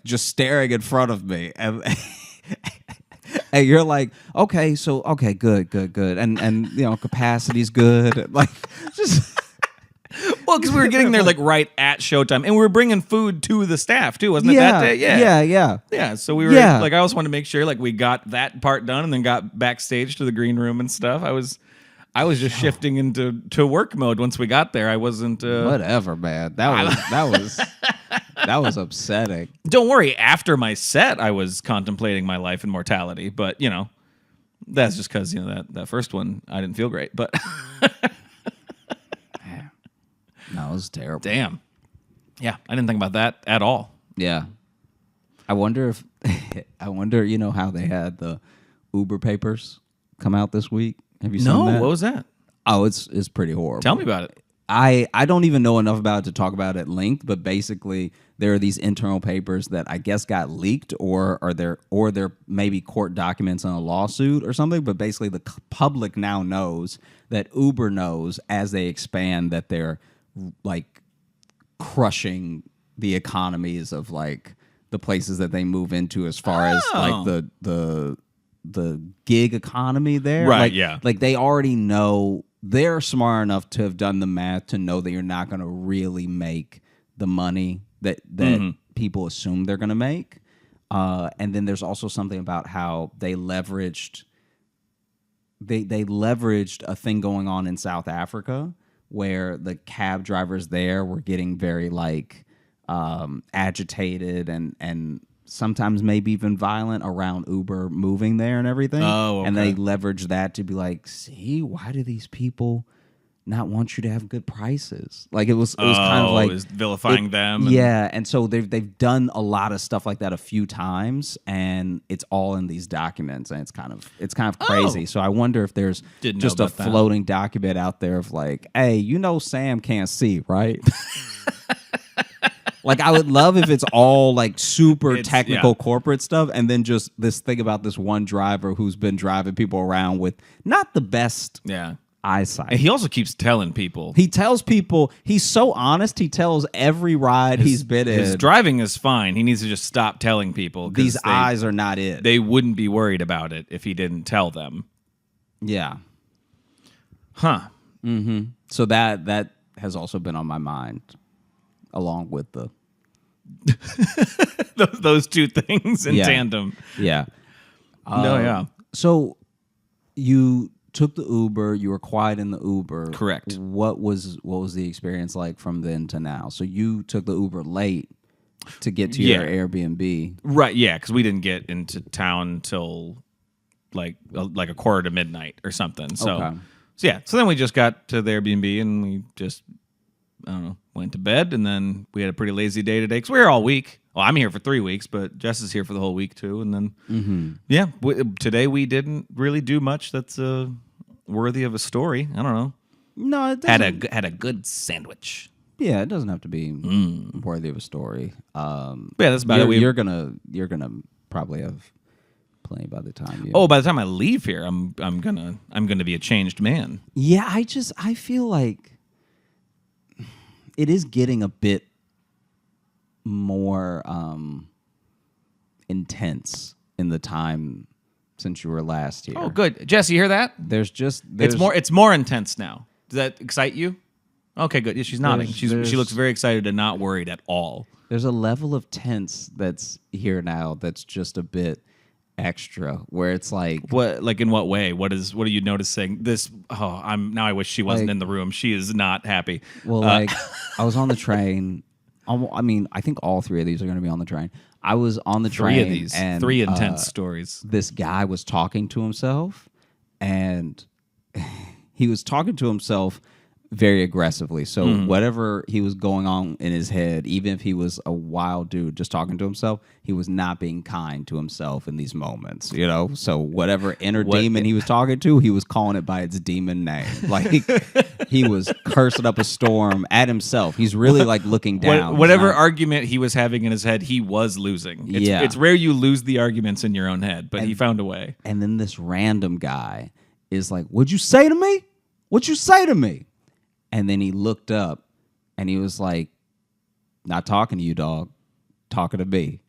just staring in front of me and and you're like, okay, good. And capacity's good. Like, just...
Well, because we were getting there like right at showtime. And we were bringing food to the staff, too. Wasn't it that day? Yeah, so we were like, I also wanted to make sure like we got that part done and then got backstage to the green room and stuff. I was just shifting into work mode once we got there. I wasn't...
Whatever, man. That was upsetting.
Don't worry. After my set, I was contemplating my life and mortality. But, that's just because, that first one, I didn't feel great. But...
No, it was terrible.
Damn. Yeah, I didn't think about that at all.
Yeah. I wonder how they had the Uber papers come out this week. Have you seen that?
No, what was that?
Oh, it's pretty horrible.
Tell me about it.
I don't even know enough about it to talk about it at length, but basically there are these internal papers that I guess got leaked or they're maybe court documents on a lawsuit or something, but basically the public now knows that Uber knows as they expand that they're like crushing the economies of like the places that they move into as far as like the gig economy there.
Right,
like,
yeah.
Like they already know. They're smart enough to have done the math to know that you're not going to really make the money that people assume they're going to make. And then there's also something about how they leveraged a thing going on in South Africa where the cab drivers there were getting very like agitated and sometimes maybe even violent around Uber moving there and everything.
Oh, okay.
And they leveraged that to be like, see, why do these people not want you to have good prices? Like it was kind of like
vilifying them.
Yeah, and so they've done a lot of stuff like that a few times, and it's all in these documents, and it's kind of crazy.
Oh.
So I wonder if there's
Didn't
just
know
a
about that.
floating document out there of like, hey, Sam can't see, right? Like I would love if it's all like super technical corporate stuff, and then just this thing about this one driver who's been driving people around with not the best eyesight.
And he also keeps telling people.
He tells people, he's so honest, he tells every ride he's been in.
His driving is fine. He needs to just stop telling people.
These eyes are not it.
They wouldn't be worried about it if he didn't tell them.
Yeah.
Huh.
Mm-hmm. So that has also been on my mind, along with the...
those two things in tandem.
Yeah.
Yeah.
So you took the Uber, you were quiet in the Uber.
Correct.
What was the experience like from then to now? So you took the Uber late to get to your Airbnb.
Right, yeah, because we didn't get into town till like a quarter to midnight or something. So, so then we just got to the Airbnb and we just, I don't know, went to bed, and then we had a pretty lazy day today because we were here all week. Well, I'm here for 3 weeks, but Jess is here for the whole week too. And then, today we didn't really do much that's worthy of a story. I don't know.
No, it doesn't.
Had a good sandwich.
Yeah, it doesn't have to be worthy of a story.
Yeah, that's about it.
You're gonna probably have plenty by the time you.
Oh, by the time I leave here, I'm gonna be a changed man.
Yeah, I feel like it is getting a bit more intense in the time since you were last here.
Oh, good. Jesse, you hear that?
There's
It's more intense now. Does that excite you? Okay, good. Yeah, she's nodding. She looks very excited and not worried at all.
There's a level of tense that's here now that's just a bit extra, where it's like
what, like in what way? What are you noticing? This I wish she wasn't in the room. She is not happy.
Well, like I was on the train. I mean, I think all three of these are going to be on the train. I was on the train.
3 of these.
And
3 intense stories.
This guy was talking to himself, and he was talking to himself very aggressively. So whatever he was going on in his head, even if he was a wild dude just talking to himself, he was not being kind to himself in these moments, you know? So whatever inner demon he was talking to, he was calling it by its demon name. Like he was cursing up a storm at himself. He's really like looking down.
Whatever argument he was having in his head, he was losing. It's rare you lose the arguments in your own head, but he found a way.
And then this random guy is like, "What'd you say to me? What'd you say to me?" And then he looked up and he was like, "Not talking to you, dog. Talking to me."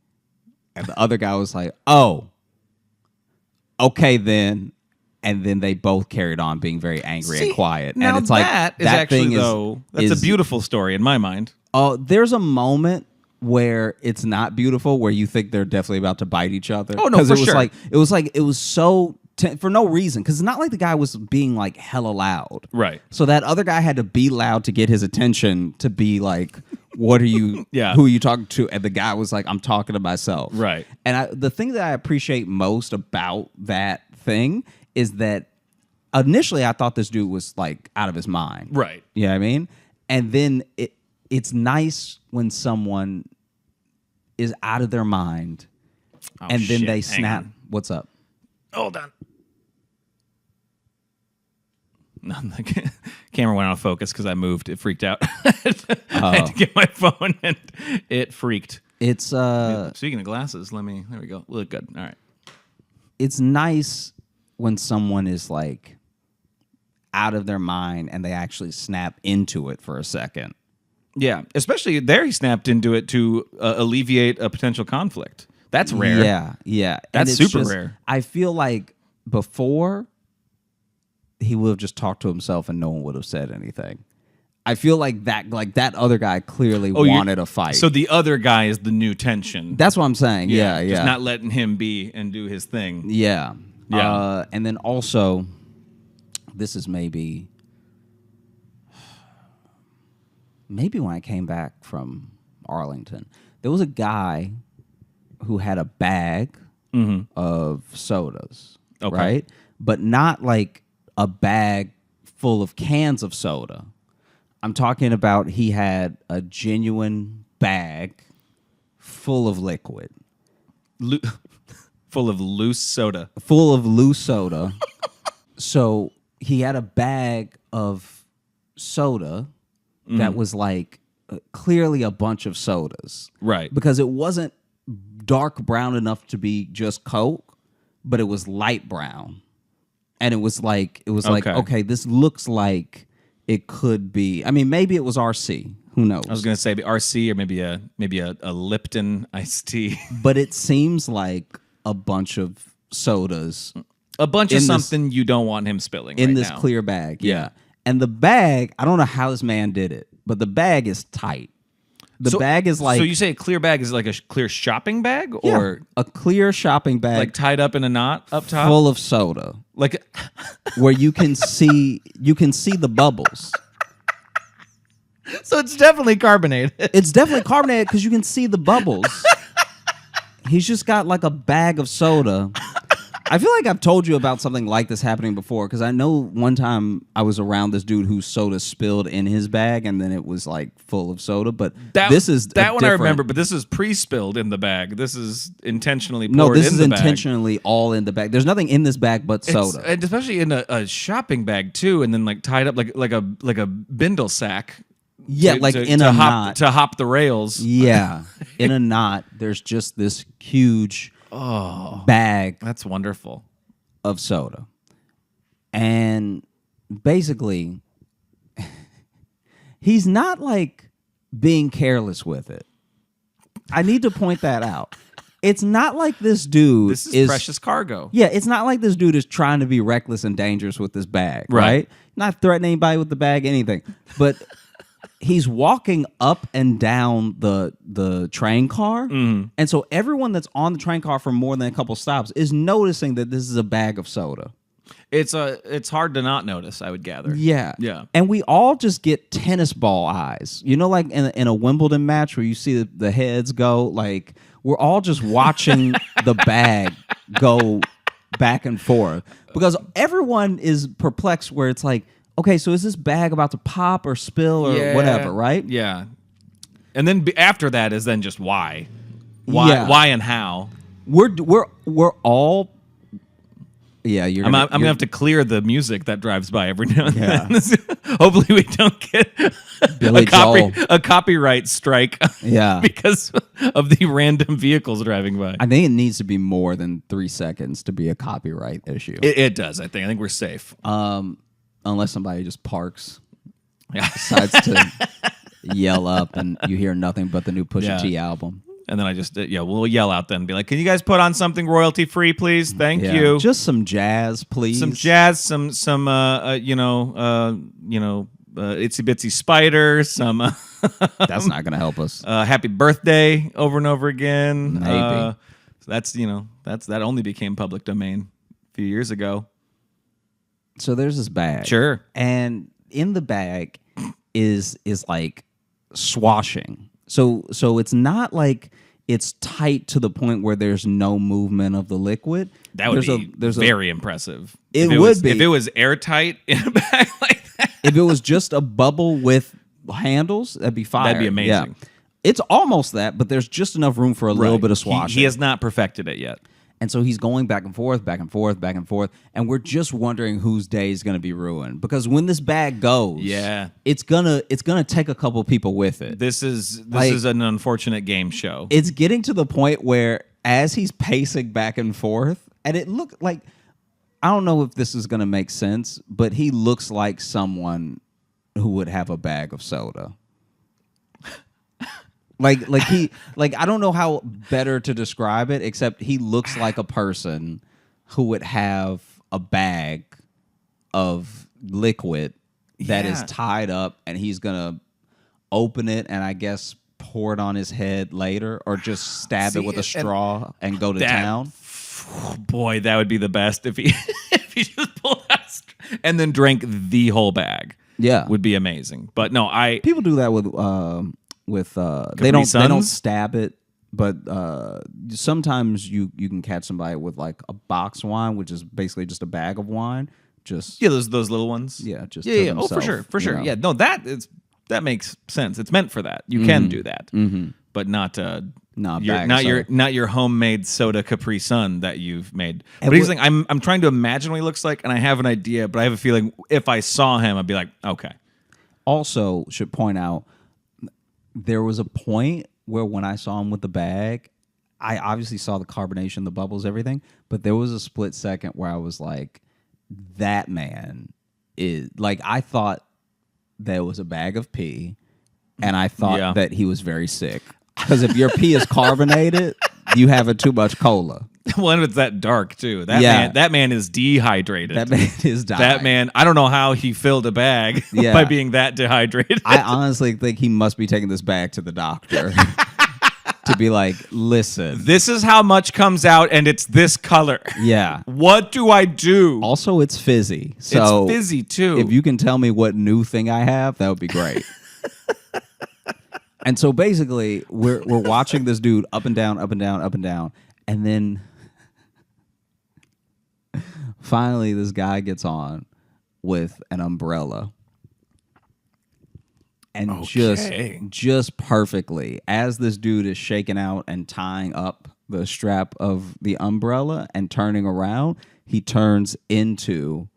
And the other guy was like, "Oh, okay then." And then they both carried on being very angry and quiet.
Now
and it's like
that is actually, that's a beautiful story in my mind.
Oh, there's a moment where it's not beautiful, where you think they're definitely about to bite each other.
Oh no, for sure.
It was so for no reason, because it's not like the guy was being like hella loud,
right?
So that other guy had to be loud to get his attention, to be like, "What are you? Who are you talking to?" And the guy was like, "I'm talking to myself."
Right.
And the thing that I appreciate most about that thing is that initially I thought this dude was like out of his mind,
right?
You know what I mean? And then it's nice when someone is out of their mind, and then they snap. What's up?
Hold on. No, the camera went out of focus because I moved. It freaked out. I had to get my phone, and it freaked.
It's
speaking of glasses, there we go. Look good. All right.
It's nice when someone is like out of their mind and they actually snap into it for a second.
Yeah, especially there, he snapped into it to alleviate a potential conflict. That's rare.
Yeah.
That's super rare.
I feel like before, he would have just talked to himself and no one would have said anything. I feel like that other guy clearly wanted a fight.
So the other guy is the new tension.
That's what I'm saying. Yeah.
Just not letting him be and do his thing.
Yeah.
Yeah.
And then also, this is maybe when I came back from Arlington, there was a guy who had a bag of sodas, right? But not like a bag full of cans of soda. I'm talking about he had a genuine bag full of liquid.
Full of loose soda.
Full of loose soda. So he had a bag of soda that was like clearly a bunch of sodas.
Right.
Because it wasn't dark brown enough to be just Coke, but it was light brown. And it was like, okay, this looks like it could be. I mean, maybe it was RC. Who knows?
I was going to say RC or maybe a Lipton iced tea.
But it seems like a bunch of sodas.
A bunch of something you don't want him spilling
in
right
this
now.
clear bag. Yeah. And the bag, I don't know how this man did it, but the bag is tight. The bag is like...
So you say a clear bag is like a clear shopping bag?
Yeah,
Or
a clear shopping bag.
like tied up in a knot up top?
Full of soda.
Like...
where you can see the bubbles.
So it's definitely carbonated.
It's definitely carbonated because you can see the bubbles. He's just got like a bag of soda. I feel like I've told you about something like this happening before because I know one time I was around this dude whose soda spilled in his bag and then it was like full of soda. But this is
that one I remember. But this is pre-spilled in the bag. This is intentionally poured.
No, this is
in the bag.
intentionally all in the bag. There's nothing in this bag but soda,
and especially in a shopping bag too, and then like tied up like a bindle sack.
Yeah, in a knot
to hop the rails.
Yeah, in a knot. There's just this huge bag.
That's wonderful.
Of soda, and basically, he's not like being careless with it. I need to point that out. It's not like this dude
This is precious cargo.
Yeah, it's not like this dude is trying to be reckless and dangerous with this bag, right? Not threatening anybody with the bag, anything, but. He's walking up and down the train car. And so everyone that's on the train car for more than a couple stops is noticing that this is a bag of soda.
It's hard to not notice, I would gather.
Yeah.
Yeah.
And we all just get tennis ball eyes. You know, like in a Wimbledon match where you see the heads go, like we're all just watching the bag go back and forth because everyone is perplexed where it's like, okay, so is this bag about to pop or spill or whatever, right?
Yeah. And then after that is then just why. Why and how.
We're all I'm
gonna have to clear the music that drives by every now and then. Hopefully we don't get a copyright strike because of the random vehicles driving by.
I think it needs to be more than 3 seconds to be a copyright issue.
It does, I think we're safe.
Unless somebody just parks, decides to yell up, and you hear nothing but the new Pusha T album.
And then I just we'll yell out then and be like, "Can you guys put on something royalty free, please? Thank you.
Just some jazz, please.
Some jazz, some itsy bitsy spider, some."
That's not gonna help us.
Happy birthday over and over again.
Maybe
that only became public domain a few years ago.
So there's this bag.
Sure.
And in the bag is like swashing. So it's not like it's tight to the point where there's no movement of the liquid.
That would be very impressive.
It would be.
If it was airtight in a bag like that.
If it was just a bubble with handles, that'd be fire.
That'd be amazing.
Yeah. It's almost that, but there's just enough room for a little bit of swashing.
He has not perfected it yet.
And so he's going back and forth, back and forth, back and forth, and we're just wondering whose day is going to be ruined because when this bag goes, it's gonna take a couple people with it.
This is an unfortunate game show.
It's getting to the point where as he's pacing back and forth, and it looked like, I don't know if this is going to make sense, but he looks like someone who would have a bag of soda. Like I don't know how better to describe it, except he looks like a person who would have a bag of liquid that is tied up, and he's gonna open it and I guess pour it on his head later, or just stab it with a straw and go to town.
Boy, that would be the best if he if he just pulled out and then drank the whole bag.
Yeah,
would be amazing. But no,
people do that with they don't stab it, but sometimes you can catch somebody with like a box wine, which is basically just a bag of wine. Just
those little ones.
Yeah, just
Oh, for sure. You know. Yeah, no, that makes sense. It's meant for that. You can do that, but not your homemade soda Capri Sun that you've made. But he's like, I'm trying to imagine what he looks like, and I have an idea, but I have a feeling if I saw him, I'd be like, okay.
Also, should point out, there was a point where when I saw him with the bag, I obviously saw the carbonation, the bubbles, everything, but there was a split second where I was like, that man is like, I thought there was a bag of pee, and I thought that he was very sick. Because if your pee is carbonated, you have too much cola.
Well, and it's that dark too. That man is dehydrated.
That man is dying.
That man, I don't know how he filled a bag by being that dehydrated.
I honestly think he must be taking this bag to the doctor to be like, listen,
this is how much comes out, and it's this color.
Yeah.
What do I do?
Also, it's fizzy. So
it's fizzy too.
If you can tell me what new thing I have, that would be great. And so basically, we're watching this dude up and down, up and down, up and down, and then finally this guy gets on with an umbrella. And just perfectly, as this dude is shaking out and tying up the strap of the umbrella and turning around, he turns into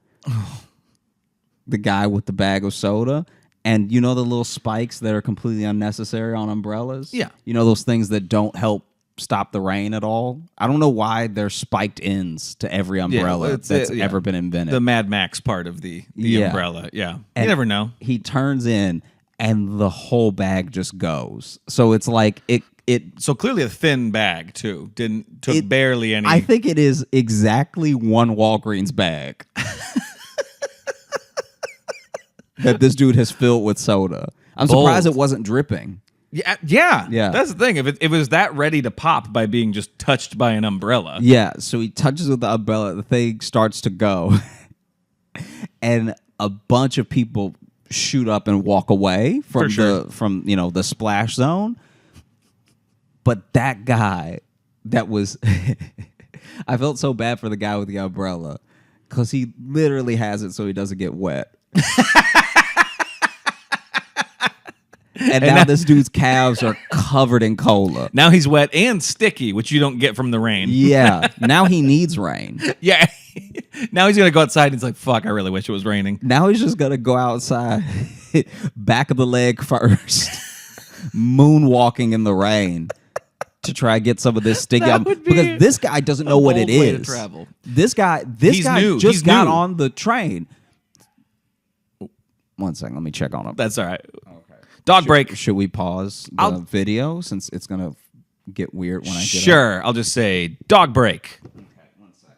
the guy with the bag of soda. And you know the little spikes that are completely unnecessary on umbrellas?
Yeah.
You know those things that don't help stop the rain at all? I don't know why there's spiked ends to every umbrella that's ever been invented.
The Mad Max part of the umbrella. Yeah.
And
you never know.
He turns in and the whole bag just goes. So it's like it
so clearly a thin bag too. Took barely any.
I think it is exactly one Walgreens bag. That this dude has filled with soda. I'm surprised it wasn't dripping.
Yeah. That's the thing. If it was that ready to pop by being just touched by an umbrella.
Yeah, so he touches with the umbrella, the thing starts to go. And a bunch of people shoot up and walk away from the splash zone. But that guy that was I felt so bad for the guy with the umbrella because he literally has it so he doesn't get wet. And now this dude's calves are covered in cola.
Now he's wet and sticky, which you don't get from the rain.
Yeah. Now he needs rain.
Yeah. Now he's going to go outside and he's like, fuck, I really wish it was raining.
Now he's just going to go outside, back of the leg first, moonwalking in the rain to try to get some of this sticky out. Because this guy doesn't know what it is. This guy just got on the train. 1 second, let me check on him.
That's all right. Okay. Dog break.
Should we pause the video since it's going to get weird when I get
Sure. I'll just say dog break.
Okay, 1 second.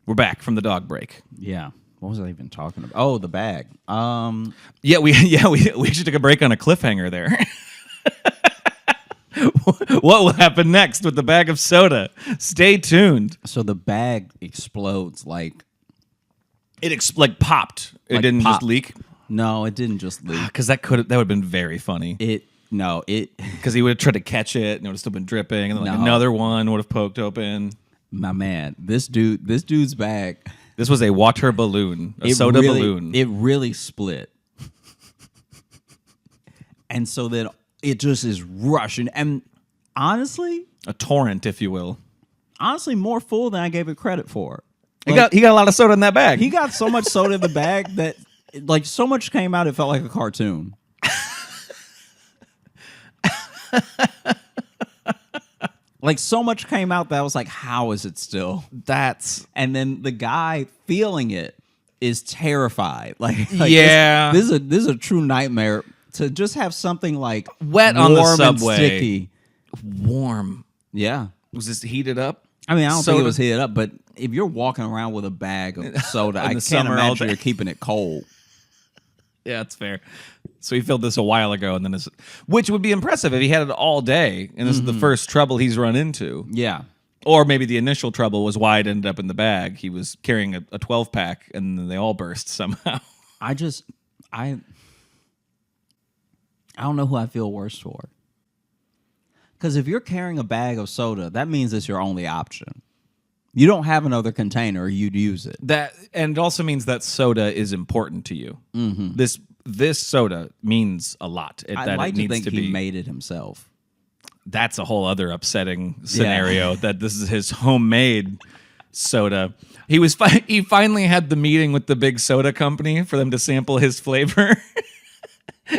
We're back from the dog break.
Yeah. What was I even talking about? Oh, the bag.
Yeah, we actually took a break on a cliffhanger there. What will happen next with the bag of soda? Stay tuned.
So the bag explodes like...
It popped. It didn't just leak?
No, it didn't just leak.
Because that would have been very funny.
Because
he would have tried to catch it and it would have still been dripping, and then another one would have poked open.
My man, this dude's bag.
This was a water balloon, soda balloon.
It really split. And so then it just is rushing. And honestly,
a torrent, if you will.
Honestly, more full than I gave it credit for.
He got a lot of soda in that bag.
He got so much soda in the bag that so much came out it felt like a cartoon. So much came out that I was like, how is it still? And then the guy feeling it is terrified.
Yeah.
This is a true nightmare to just have something
wet on the subway.
And sticky.
Warm.
Yeah.
Was this heated up?
I mean, I don't think
soda.
it was heated up, but if you're walking around with a bag of soda, I can't
summer all
imagine
day.
you're keeping it cold.
Yeah, that's fair. So he filled this a while ago, and then which would be impressive if he had it all day, and this is the first trouble he's run into.
Yeah.
Or maybe the initial trouble was why it ended up in the bag. He was carrying a 12-pack, and then they all burst somehow.
I don't know who I feel worse for. Because if you're carrying a bag of soda, that means it's your only option. You don't have another container, you'd use it.
And it also means that soda is important to you. Mm-hmm. This soda means a lot.
I'd like to think he made it himself.
That's a whole other upsetting scenario. That this is his homemade soda. He finally had the meeting with the big soda company for them to sample his flavor.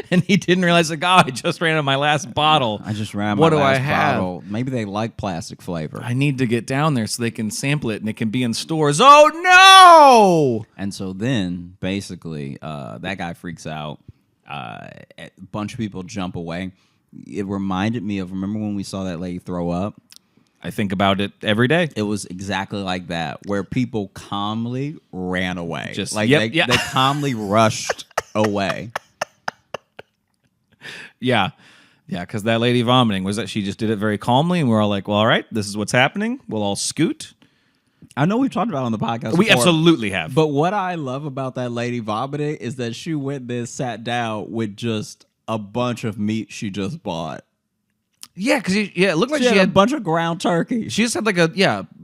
And he didn't realize, like, I just ran out of my last bottle.
I just ran out of
what
my
do
last
I have?
bottle. Maybe they like plastic flavor.
I need to get down there so they can sample it and it can be in stores. Oh, no!
And so then, basically, that guy freaks out. A bunch of people jump away. It reminded me of, remember when we saw that lady throw up?
I think about it every day.
It was exactly like that, where people calmly ran away.
Just
like they calmly rushed away.
Yeah, because that lady vomiting was that she just did it very calmly, and we're all like, well, all right, this is what's happening. We'll all scoot.
I know we've talked about it on the podcast
We
before,
absolutely have.
But what I love about that lady vomiting is that she went there, sat down with just a bunch of meat she just bought.
Yeah, because it looked like
She had a bunch of ground turkey.
She just had like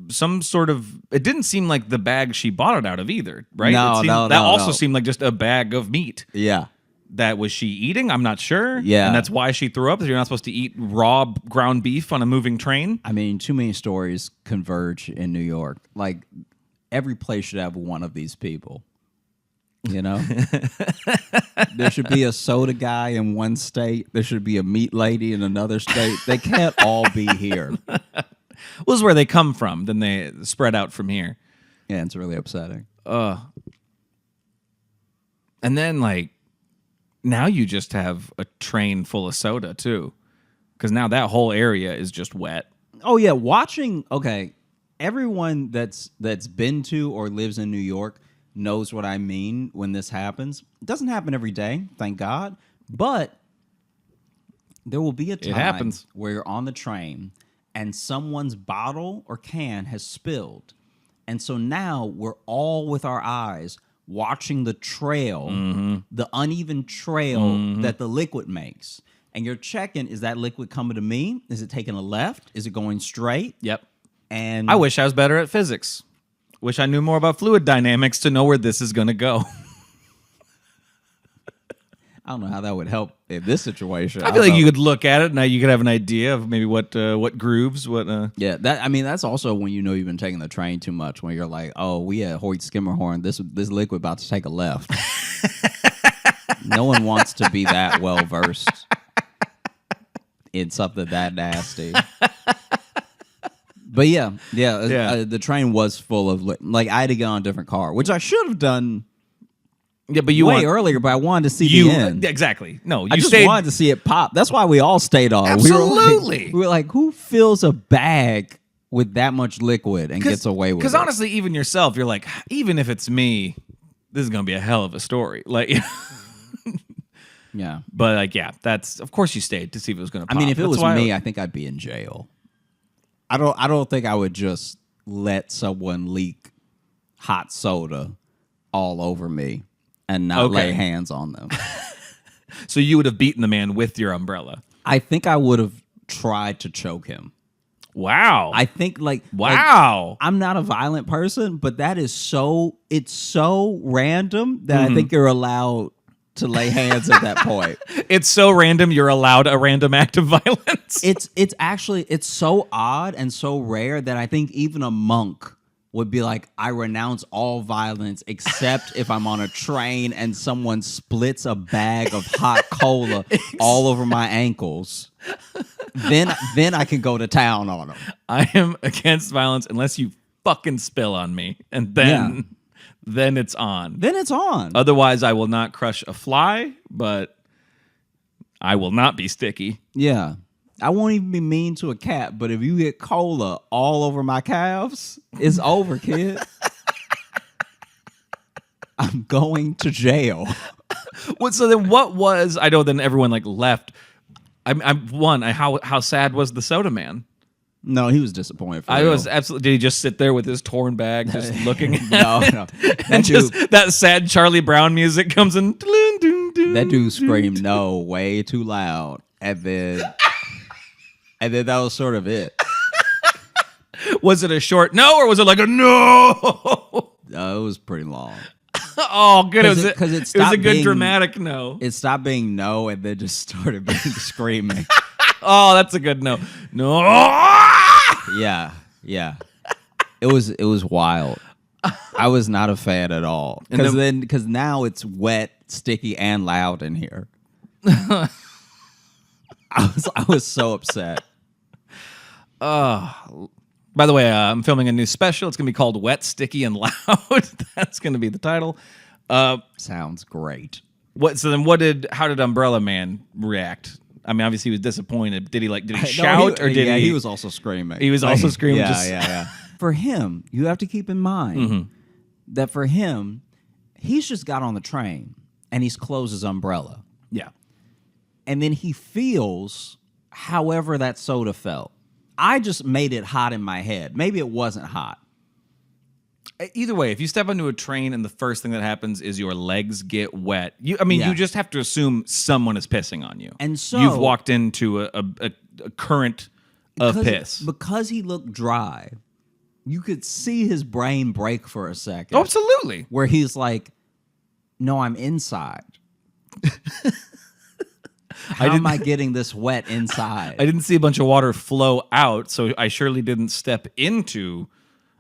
some sort of. It didn't seem like the bag she bought it out of either, right?
No,
that also seemed like just a bag of meat.
Yeah.
That was she eating? I'm not sure.
Yeah.
And that's why she threw up. You're not supposed to eat raw ground beef on a moving train.
I mean, too many stories converge in New York. Like, every place should have one of these people. You know? There should be a soda guy in one state. There should be a meat lady in another state. They can't all be here.
Well, this is where they come from. Then they spread out from here.
Yeah, it's really upsetting.
And then, like, now you just have a train full of soda, too. Because now that whole area is just wet.
Oh, yeah. Everyone that's been to or lives in New York knows what I mean when this happens. It doesn't happen every day, thank God. But there will be a time where you're on the train and someone's bottle or can has spilled. And so now we're all with our eyes watching the trail, the uneven trail that the liquid makes. And you're checking, is that liquid coming to me? Is it taking a left? Is it going straight?
Yep.
And
I wish I was better at physics. Wish I knew more about fluid dynamics to know where this is going to go.
I don't know how that would help in this situation.
I feel like you could look at it and now you could have an idea of maybe what grooves,
Yeah, that's also when you know you've been taking the train too much. When you're like, oh, we at Hoyt Skimmerhorn, this liquid about to take a left. No one wants to be that well versed in something that nasty. But the train was full of like I had to get on a different car, which I should have done.
Yeah, but
earlier, but I wanted to see the end.
Exactly. No,
I just wanted to see it pop. That's why we all stayed on.
Absolutely.
We were like, who fills a bag with that much liquid and gets away with it?
Because honestly, even yourself, you're like, even if it's me, this is going to be a hell of a story. Like,
yeah.
But like, yeah, that's, of course you stayed to see if it was going to pop.
I mean, if it was me, I think I'd be in jail. I don't think I would just let someone leak hot soda all over me and not lay hands on them.
So you would have beaten the man with your umbrella.
I think I would have tried to choke him.
Wow.
I think
wow.
I'm not a violent person, but it's so random that I think you're allowed to lay hands at that point.
It's so random you're allowed a random act of violence.
It's actually so odd and so rare that I think even a monk would be like, I renounce all violence except if I'm on a train and someone splits a bag of hot cola all over my ankles. Then I can go to town on them.
I am against violence unless you fucking spill on me. And then it's on.
Then it's on.
Otherwise, I will not crush a fly, but I will not be sticky.
Yeah. I won't even be mean to a cat, but if you get cola all over my calves, it's over, kid. I'm going to jail.
So then what was, I know then everyone like left. How sad was the soda man?
No, he was disappointed.
I was absolutely. Did he just sit there with his torn bag, just looking at
No.
and just that sad Charlie Brown music comes in.
That dude screamed no way too loud, and then that was sort of it.
Was it a short no, or was it like a no?
It was pretty long.
Oh, good. It was a good
being,
dramatic no.
It stopped being no, and then just started being screaming.
Oh, that's a good no. No.
Yeah. It was wild. I was not a fan at all. Because now it's wet, sticky, and loud in here. I was so upset.
By the way, I'm filming a new special. It's gonna be called "Wet, Sticky, and Loud." That's gonna be the title.
Sounds great.
How did Umbrella Man react? I mean, obviously he was disappointed. Did he shout or did he?
He was also screaming.
He was also screaming.
Yeah. For him, you have to keep in mind that for him, he's just got on the train and he's closed his umbrella.
Yeah.
And then he feels however that soda felt. I just made it hot in my head. Maybe it wasn't hot.
Either way, if you step onto a train and the first thing that happens is your legs get wet, you just have to assume someone is pissing on you.
And so
you've walked into a current of piss.
Because he looked dry, you could see his brain break for a second.
Oh, absolutely.
Where he's like, no, I'm inside. How am I getting this wet inside?
I didn't see a bunch of water flow out, so I surely didn't step into.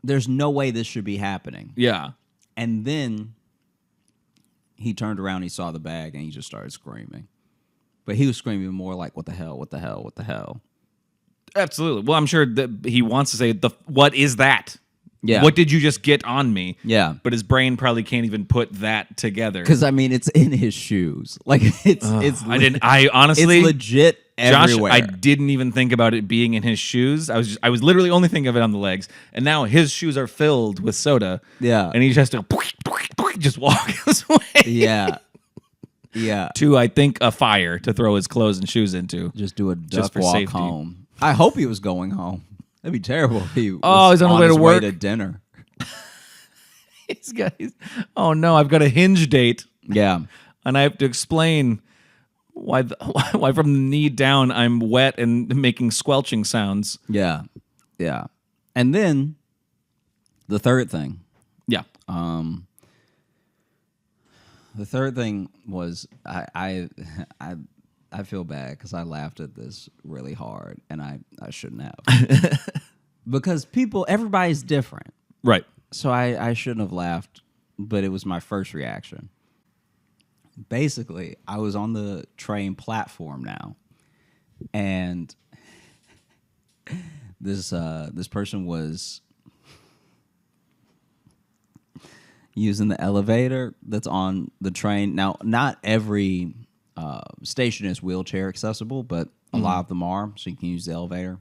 There's no way this should be happening.
Yeah.
And then he turned around, he saw the bag, and he just started screaming. But he was screaming more like, what the hell, what the hell, what the hell?
Absolutely. Well, I'm sure that he wants to say, what is that?
Yeah.
What did you just get on me?
Yeah.
But his brain probably can't even put that together.
Because, I mean, it's in his shoes. Like,
I honestly.
It's legit everywhere.
Josh, I didn't even think about it being in his shoes. I was literally only thinking of it on the legs. And now his shoes are filled with soda.
Yeah.
And he just has to just walk his way.
Yeah. Yeah.
To, I think, a fire to throw his clothes and shoes into.
Just do a duck
for
walk
safety.
home. I hope he was going home. That'd be terrible if he was
he's on the way to
his
work.
Way to dinner.
Oh no, I've got a Hinge date.
Yeah.
And I have to explain why from the knee down I'm wet and making squelching sounds.
Yeah. Yeah. And then the third thing.
Yeah.
The third thing was I feel bad because I laughed at this really hard and I shouldn't have. Because everybody's different.
Right.
So I shouldn't have laughed, but it was my first reaction. Basically, I was on the train platform now, and this person was using the elevator that's on the train. Now, not every station is wheelchair accessible, but a lot of them are, so you can use the elevator.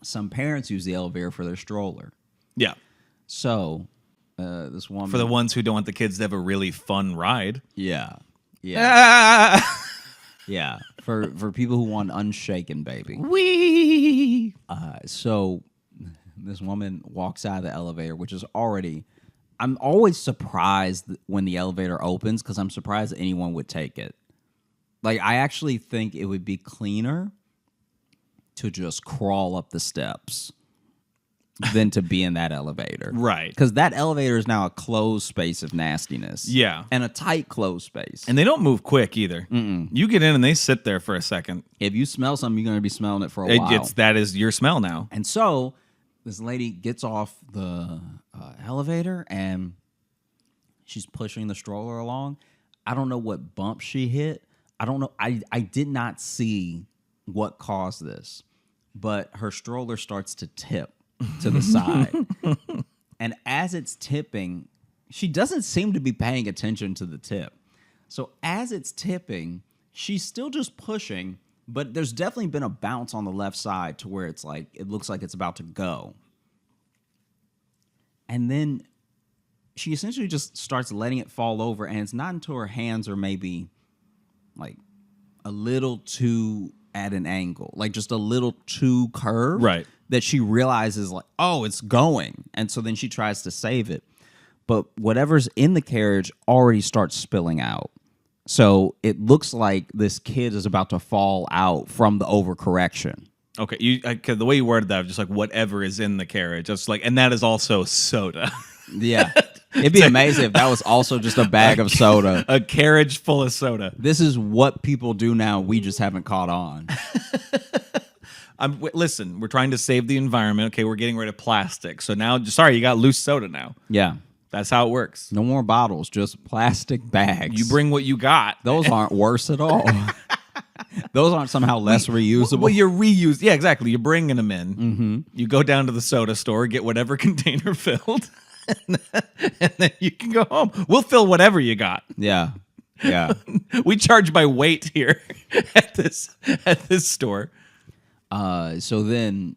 Some parents use the elevator for their stroller.
Yeah.
So, this woman...
For the ones who don't want the kids to have a really fun ride.
Yeah. Yeah. Yeah. For people who want unshaken baby.
Wee.
So, this woman walks out of the elevator, which is already... I'm always surprised when the elevator opens because I'm surprised that anyone would take it. Like, I actually think it would be cleaner to just crawl up the steps than to be in that elevator.
Right.
Because that elevator is now a closed space of nastiness.
Yeah.
And a tight closed space.
And they don't move quick either. You get in and they sit there for a second.
If you smell something, you're going to be smelling it for a while.
That is your smell now.
And so this lady gets off the elevator and she's pushing the stroller along. I don't know what bump she hit. I don't know. I did not see what caused this, but her stroller starts to tip to the side. And as it's tipping, she doesn't seem to be paying attention to the tip. So as it's tipping, she's still just pushing, But there's definitely been a bounce on the left side to where it's like, it looks like it's about to go. And then she essentially just starts letting it fall over, and it's not until her hands are maybe like a little too at an angle, like just a little too curved,
right,
that she realizes like, oh, it's going. And so then she tries to save it. But whatever's in the carriage already starts spilling out. So it looks like this kid is about to fall out from the overcorrection.
Okay, the way you worded that, just like whatever is in the carriage. That's like, and that is also soda.
Yeah. It'd be amazing if that was also just a bag of soda.
A carriage full of soda.
This is what people do now. We just haven't caught on.
Listen, we're trying to save the environment. Okay, we're getting rid of plastic. So now, sorry, you got loose soda now.
Yeah.
That's how it works.
No more bottles, just plastic bags.
You bring what you got.
Those aren't worse at all. Those aren't somehow less reusable.
Well, you're reused. Yeah, exactly. You're bringing them in.
Mm-hmm.
You go down to the soda store, get whatever container filled, and then you can go home. We'll fill whatever you got.
Yeah. Yeah.
We charge by weight here at this store.
So then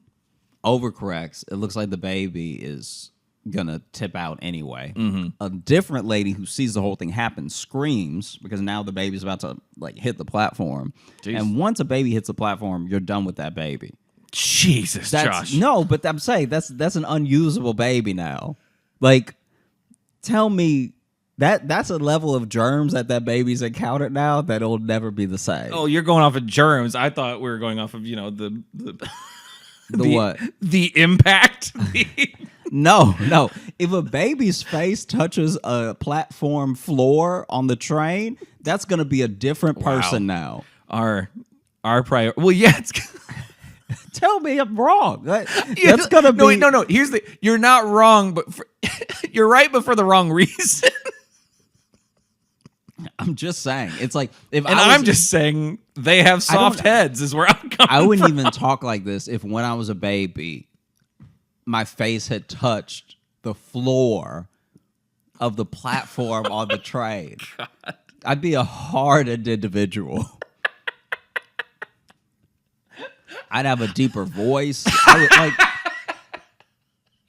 overcorrects. It looks like the baby is gonna tip out anyway.
Mm-hmm.
A different lady who sees the whole thing happen screams because now the baby's about to like hit the platform.
Jeez.
And once a baby hits the platform, you're done with that baby.
Jesus, Josh.
No, but I'm saying that's an unusable baby now. Like, tell me that's a level of germs that baby's encountered now that it'll never be the same.
Oh, you're going off of germs. I thought we were going off of, the
what?
The impact.
No. If a baby's face touches a platform floor on the train, that's going to be a different person now.
Our prior. Well, yeah. It's,
tell me I'm wrong. That's going to be.
No. You're not wrong, but you're right, but for the wrong reason.
I'm just saying. It's like
I'm just saying they have soft heads. Is where I'm coming.
I wouldn't
from.
even talk like this if when I was a baby, my face had touched the floor of the platform on the train. God. I'd be a hardened individual. I'd have a deeper voice. I would, like,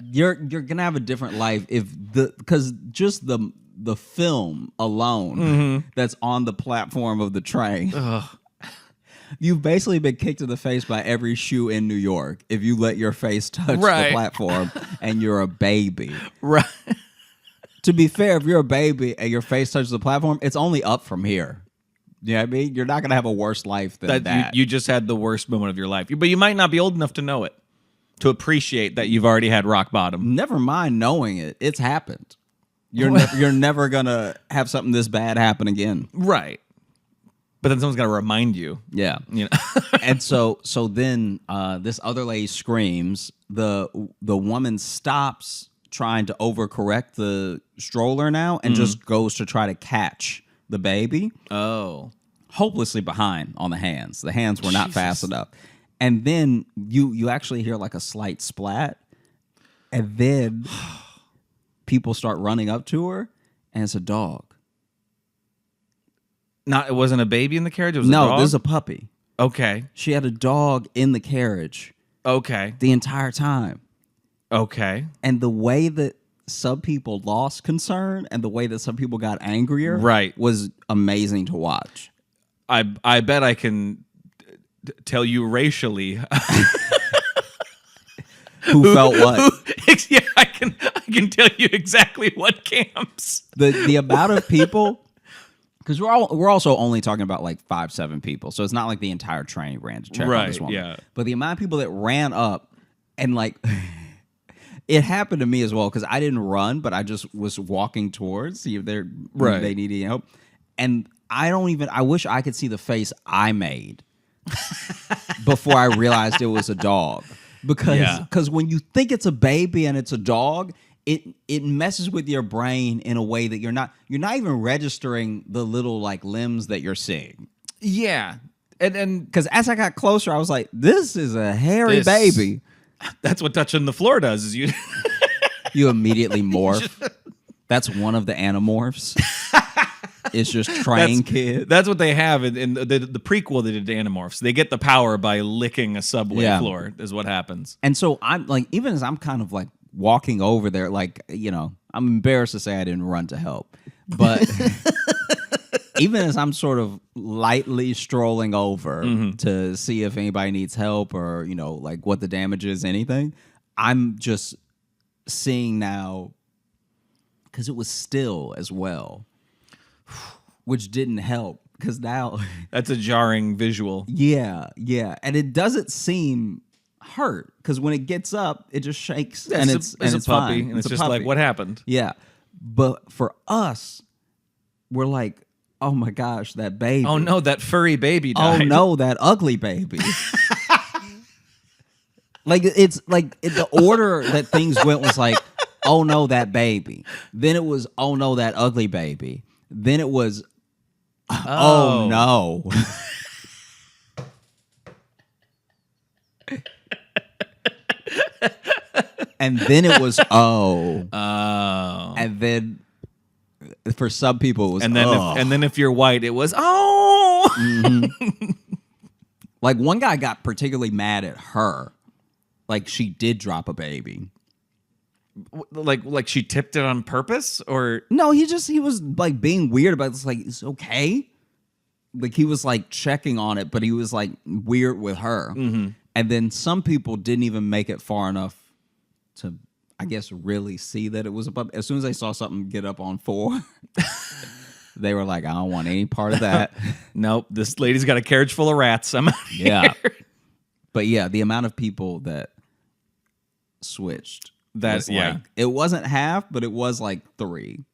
you're gonna have a different life because just the film alone that's on the platform of the train. You've basically been kicked in the face by every shoe in New York if you let your face touch the platform and you're a baby.
Right.
To be fair, if you're a baby and your face touches the platform, it's only up from here. You know what I mean? You're not going to have a worse life than that.
You just had the worst moment of your life. But you might not be old enough to know it, to appreciate that you've already had rock bottom.
Never mind knowing it. It's happened. You're never going to have something this bad happen again.
Right. But then someone's got to remind you.
Yeah. And so then this other lady screams. The woman stops trying to overcorrect the stroller now and just goes to try to catch the baby.
Oh.
Hopelessly behind on the hands. The hands were not fast enough. And then you actually hear like a slight splat. And then people start running up to her, and it's a dog.
It wasn't a baby in the carriage? It was a dog?
No, this is a puppy.
Okay.
She had a dog in the carriage.
Okay.
The entire time.
Okay.
And the way that some people lost concern and the way that some people got angrier was amazing to watch.
I bet I can tell you racially
who felt what.
Yeah, I can tell you exactly what camps.
The amount of people. Because we're also only talking about like 5-7 people, so it's not like the entire train ran to check on this woman.
Yeah.
But the amount of people that ran up and like, it happened to me as well because I didn't run, but I just was walking towards see if they needed help, and I wish I could see the face I made before I realized it was a dog because when you think it's a baby and it's a dog. It messes with your brain in a way that you're not even registering the little like limbs that you're seeing.
Yeah. And
because as I got closer, I was like, this is a hairy baby.
That's what touching the floor does is you
you immediately morph. That's one of the animorphs. It's just train kids.
That's what they have in the prequel they did to Animorphs. They get the power by licking a subway floor is what happens.
And so I'm like, even as I'm kind of like walking over there, like, I'm embarrassed to say I didn't run to help. But even as I'm sort of lightly strolling over to see if anybody needs help or, like what the damage is, anything, I'm just seeing now, because it was still as well, which didn't help. Because now
that's a jarring visual.
Yeah. And it doesn't seem hurt, because when it gets up, it just shakes and it's
a puppy,
fine.
and it's just like, what happened?
Yeah. But for us, we're like, oh my gosh, that baby.
Oh no, that furry baby died.
Oh no, that ugly baby. Like, it's like the order that things went was like, oh no, that baby. Then it was, oh no, that ugly baby. Then it was, oh no. And then it was, oh. And then for some people it was,
and then if you're white, it was, oh.
Mm-hmm. Like, one guy got particularly mad at her. Like, she did drop a baby.
Like she tipped it on purpose, or
no? He was like being weird about it. It's like, it's okay. Like, he was like checking on it, but he was like weird with her. Mm-hmm. And then some people didn't even make it far enough to, I guess, really see that it was a puppy. As soon as they saw something get up on 4, they were like, I don't want any part of that.
Nope, this lady's got a carriage full of rats. I'm out of here.
But yeah, the amount of people that switched.
That's
like, it wasn't half, but it was like 3.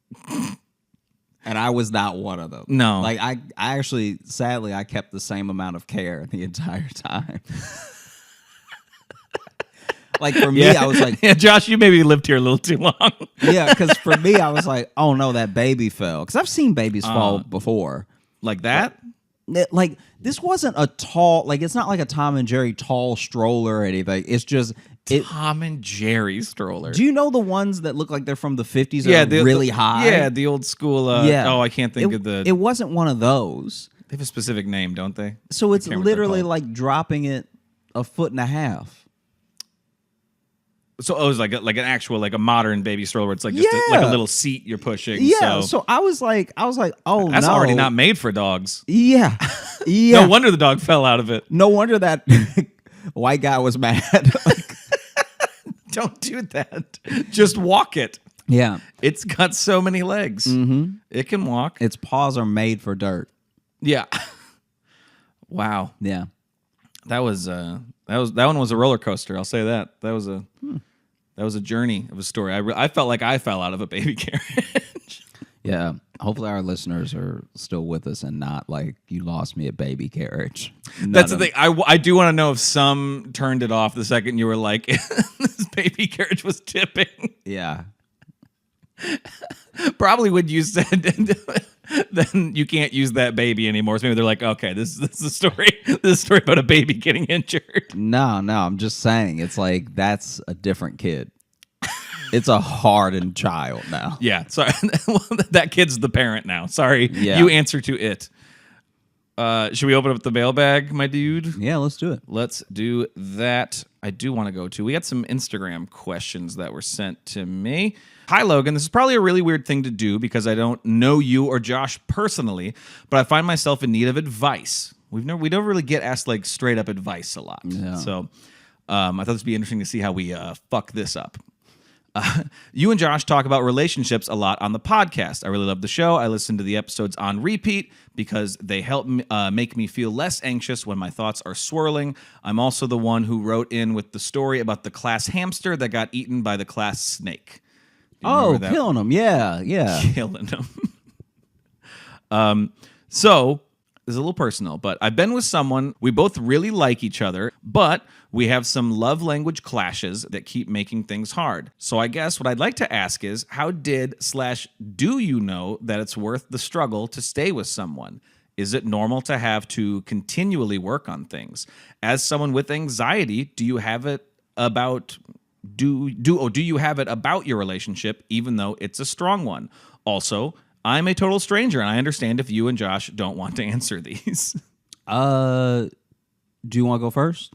And I was not one of them.
No.
Like, I actually, sadly, I kept the same amount of care the entire time. Like, for me, I was like...
Yeah, Josh, you maybe lived here a little too long.
Yeah, because for me, I was like, oh no, that baby fell. Because I've seen babies fall before.
Like that?
Like, this wasn't a tall... Like, it's not like a Tom and Jerry tall stroller or anything. It's just...
Tom and Jerry stroller.
Do you know the ones that look like they're from the 50s? Yeah, really high.
Yeah, the old school. Oh, I can't think of the.
It wasn't one of those.
They have a specific name, don't they?
So it's literally like dropping it 1.5 feet.
So it was like an actual, like a modern baby stroller. Where it's like just like a little seat you're pushing.
Yeah. So I was like, oh,
that's
no.
already not made for dogs.
Yeah. Yeah.
No wonder the dog fell out of it.
No wonder that white guy was mad.
Don't do that. Just walk it.
Yeah.
It's got so many legs. Mm-hmm. It can walk.
Its paws are made for dirt.
Yeah. Wow.
Yeah.
That one was a roller coaster. I'll say that. That was a journey of a story. I felt like I fell out of a baby carriage.
Yeah. Hopefully our listeners are still with us and not like, you lost me a baby carriage.
That's the thing. I do want to know if some turned it off the second you were like, this baby carriage was tipping.
Yeah.
Probably when you said, then you can't use that baby anymore. So maybe they're like, okay, this is a story. This is a story about a baby getting injured.
No, I'm just saying, it's like, that's a different kid. It's a hardened child now.
Yeah, sorry. That kid's the parent now. Sorry, you answer to it. Should we open up the mailbag, my dude?
Yeah, let's do it.
Let's do that. I do want to go to. We got some Instagram questions that were sent to me. Hi, Logan. This is probably a really weird thing to do because I don't know you or Josh personally, but I find myself in need of advice. We don't really get asked like straight up advice a lot. Yeah. So I thought this would be interesting to see how we fuck this up. You and Josh talk about relationships a lot on the podcast. I really love the show. I listen to the episodes on repeat because they help make me feel less anxious when my thoughts are swirling. I'm also the one who wrote in with the story about the class hamster that got eaten by the class snake.
Oh, killing him. Yeah.
Killing him. So, this is a little personal, but I've been with someone. We both really like each other, but we have some love language clashes that keep making things hard. So I guess what I'd like to ask is, how do you know that it's worth the struggle to stay with someone? Is it normal to have to continually work on things? As someone with anxiety, do you have it about your relationship even though it's a strong one? Also, I'm a total stranger, and I understand if you and Josh don't want to answer these.
Do you want to go first?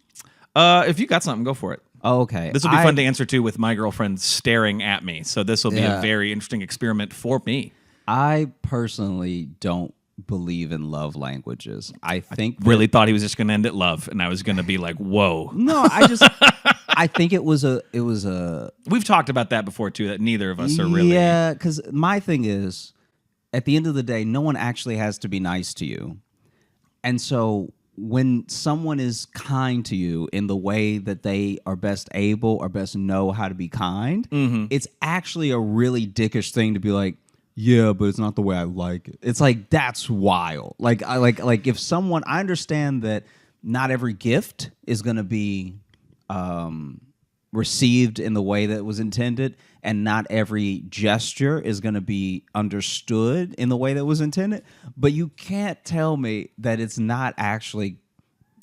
If you got something, go for it.
Oh, okay.
This will be fun to answer too with my girlfriend staring at me. So this will be a very interesting experiment for me.
I personally don't believe in love languages. I think
Really thought he was just going to end at love, and I was going to be like, whoa.
No, I think it was a.
We've talked about that before too, that neither of us are really.
Yeah, because my thing is, at the end of the day, no one actually has to be nice to you. And so when someone is kind to you in the way that they are best able or best know how to be kind, it's actually a really dickish thing to be like, yeah, but it's not the way I like it. It's like, that's wild. Like if someone, I understand that not every gift is going to be received in the way that was intended, and not every gesture is going to be understood in the way that was intended. But you can't tell me that it's not actually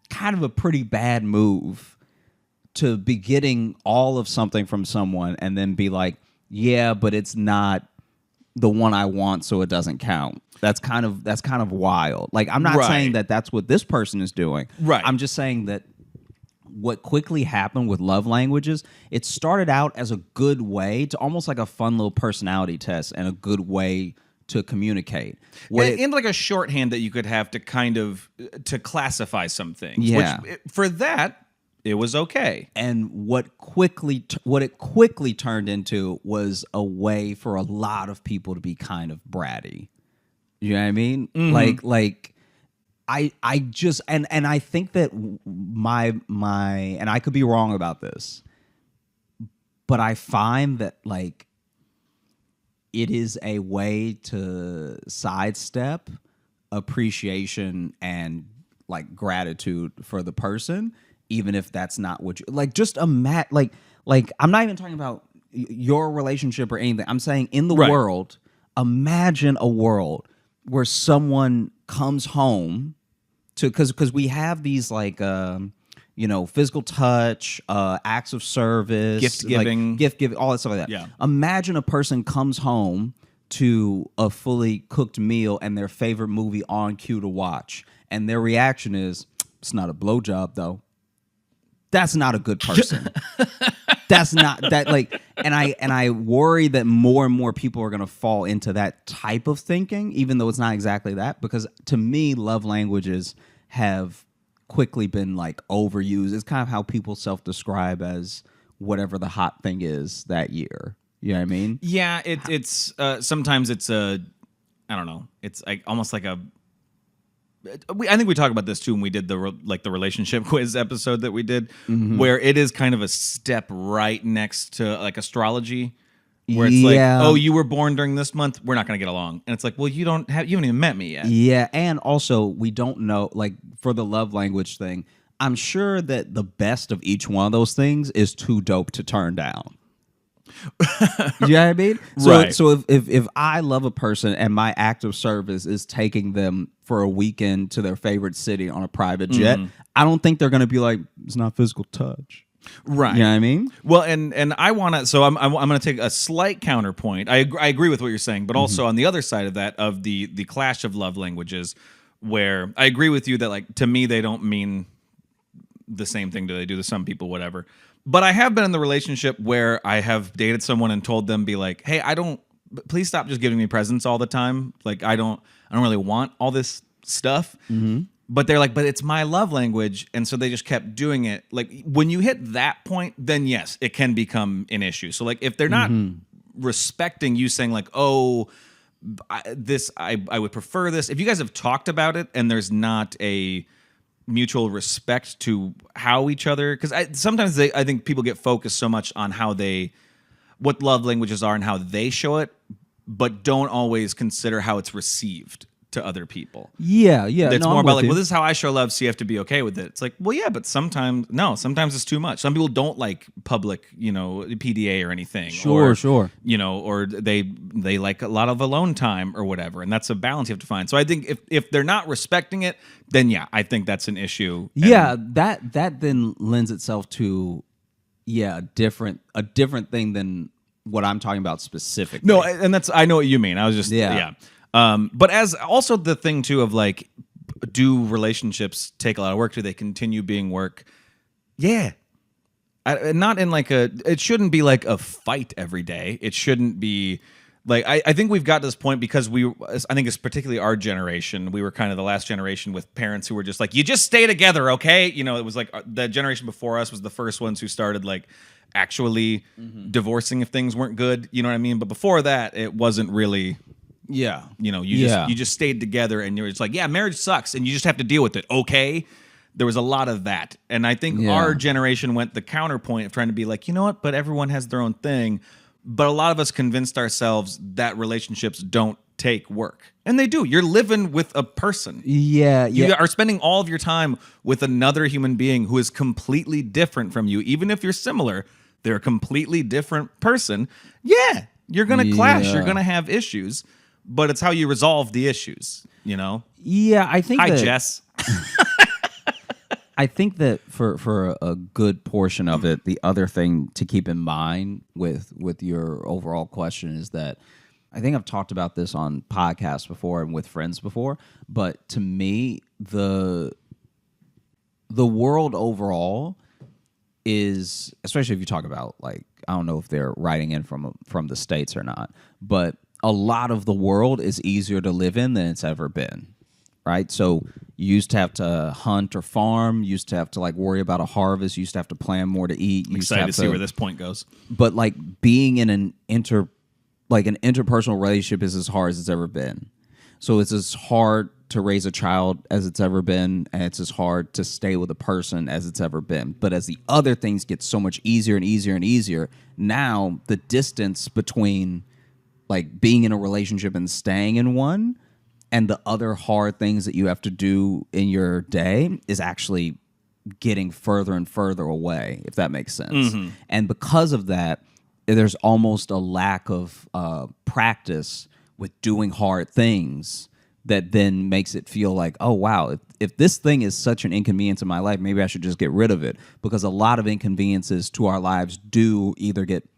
kind of a pretty bad move to be getting all of something from someone and then be like, yeah, but it's not the one I want, so it doesn't count. That's kind of wild. Like, I'm not saying that that's what this person is doing.
Right.
I'm just saying that what quickly happened with love languages, it started out as a good way to almost like a fun little personality test and a good way to communicate.
And like a shorthand that you could have to kind of to classify some things.
Yeah.
Which, for that, it was okay.
And what it quickly turned into was a way for a lot of people to be kind of bratty. You know what I mean? Like I just and I think that my and I could be wrong about this, but I find that like it is a way to sidestep appreciation and like gratitude for the person, even if that's not what you like. Just like I'm not even talking about your relationship or anything. I'm saying in the world, imagine a world where someone comes home to because we have these like physical touch, acts of service,
gift giving,
all that stuff like that.
Yeah.
Imagine a person comes home to a fully cooked meal and their favorite movie on cue to watch, and their reaction is, "It's not a blowjob, though." That's not a good person. That's not that like, and I worry that more and more people are going to fall into that type of thinking, even though it's not exactly that. Because to me, love languages have quickly been like overused. It's kind of how people self-describe as whatever the hot thing is that year. You know what I mean?
Yeah, it's sometimes it's I don't know. It's like almost like I think we talked about this too when we did the relationship quiz episode that we did, where it is kind of a step right next to like astrology, where it's like, oh, you were born during this month, we're not going to get along, and it's like, well, you haven't even met me yet.
Yeah, and also we don't know, like for the love language thing, I'm sure that the best of each one of those things is too dope to turn down. You know what I mean? So if I love a person and my act of service is taking them for a weekend to their favorite city on a private jet, I don't think they're going to be like, it's not physical touch.
Right.
You know what I mean?
Well, and I want to, so I'm going to take a slight counterpoint. I agree with what you're saying, but also on the other side of that, of the clash of love languages, where I agree with you that like, to me, they don't mean the same thing they do to some people, whatever. But I have been in the relationship where I have dated someone and told them, be like, hey, please stop just giving me presents all the time. Like, I don't really want all this stuff. But they're like, but it's my love language. And so they just kept doing it. Like, when you hit that point, then yes, it can become an issue. So like, if they're not respecting you saying like, oh, I would prefer this. If you guys have talked about it and there's not a mutual respect to how each other, because sometimes I think people get focused so much on what love languages are and how they show it, but don't always consider how it's received to other people.
Yeah.
It's more about like, well, this is how I show love, so you have to be okay with it. It's like, well, yeah, but sometimes it's too much. Some people don't like public, PDA or anything.
Sure.
Or they like a lot of alone time or whatever, and that's a balance you have to find. So I think if they're not respecting it, then yeah, I think that's an issue.
Yeah, that then lends itself to a different thing than what I'm talking about specifically.
No, and I know what you mean. I was just But as also the thing too of like, do relationships take a lot of work? Do they continue being work? Yeah. Not in like it shouldn't be like a fight every day. It shouldn't be like, I think we've got to this point because I think it's particularly our generation. We were kind of the last generation with parents who were just like, you just stay together, okay? You know, it was like the generation before us was the first ones who started like actually divorcing if things weren't good. You know what I mean? But before that, it wasn't really.
Yeah.
You know, you just stayed together and you're just like, yeah, marriage sucks and you just have to deal with it, okay? There was a lot of that. And I think our generation went the counterpoint of trying to be like, you know what, but everyone has their own thing. But a lot of us convinced ourselves that relationships don't take work. And they do. You're living with a person.
Yeah.
You are spending all of your time with another human being who is completely different from you. Even if you're similar, they're a completely different person. Yeah, you're going to clash. You're going to have issues. But it's how you resolve the issues, you know?
Yeah, I think
Hi, Jess.
I think that for a good portion of it, the other thing to keep in mind with your overall question is that I think I've talked about this on podcasts before and with friends before, but to me, the world overall is, especially if you talk about like, I don't know if they're writing in from the States or not, but a lot of the world is easier to live in than it's ever been, right? So you used to have to hunt or farm, you used to have to like worry about a harvest, you used to have to plan more to eat.
I'm excited to see where this point goes.
But like being in an interpersonal relationship is as hard as it's ever been. So it's as hard to raise a child as it's ever been, and it's as hard to stay with a person as it's ever been. But as the other things get so much easier and easier and easier, now the distance between like being in a relationship and staying in one and the other hard things that you have to do in your day is actually getting further and further away, if that makes sense. And because of that, there's almost a lack of practice with doing hard things that then makes it feel like, oh, wow, if this thing is such an inconvenience in my life, maybe I should just get rid of it. Because a lot of inconveniences to our lives do either get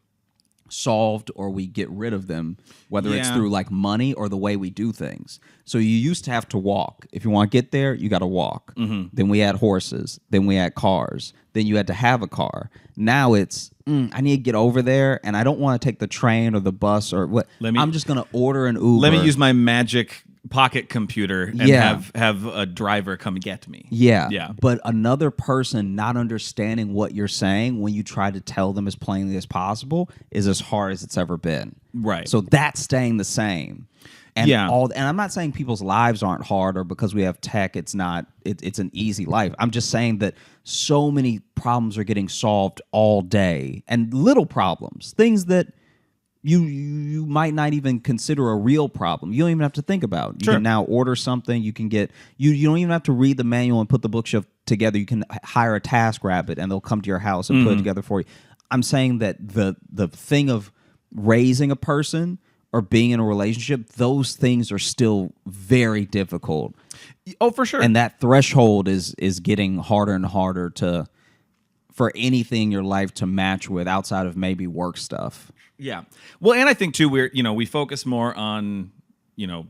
solved or we get rid of them, whether it's through like money or the way we do things. So you used to have to walk. If you want to get there, you got to walk. Then we had horses. Then we had cars. Then you had to have a car. Now it's, I need to get over there and I don't want to take the train or the bus or what. I'm just going to order an Uber.
Let me use my magic pocket computer and have a driver come get me.
Yeah. But another person not understanding what you're saying when you try to tell them as plainly as possible is as hard as it's ever been.
Right.
So that's staying the same. And and I'm not saying people's lives aren't hard or because we have tech, it's not, it's an easy life. I'm just saying that so many problems are getting solved all day, and little problems, things that you might not even consider a real problem. You don't even have to think about. You can now order something. You can get you don't even have to read the manual and put the bookshelf together. You can hire a TaskRabbit and they'll come to your house and put it together for you. I'm saying that the thing of raising a person or being in a relationship, those things are still very difficult.
Oh, for sure.
And that threshold is getting harder and harder for anything in your life to match with outside of maybe work stuff.
Yeah. Well, and I think too, we focus more on, I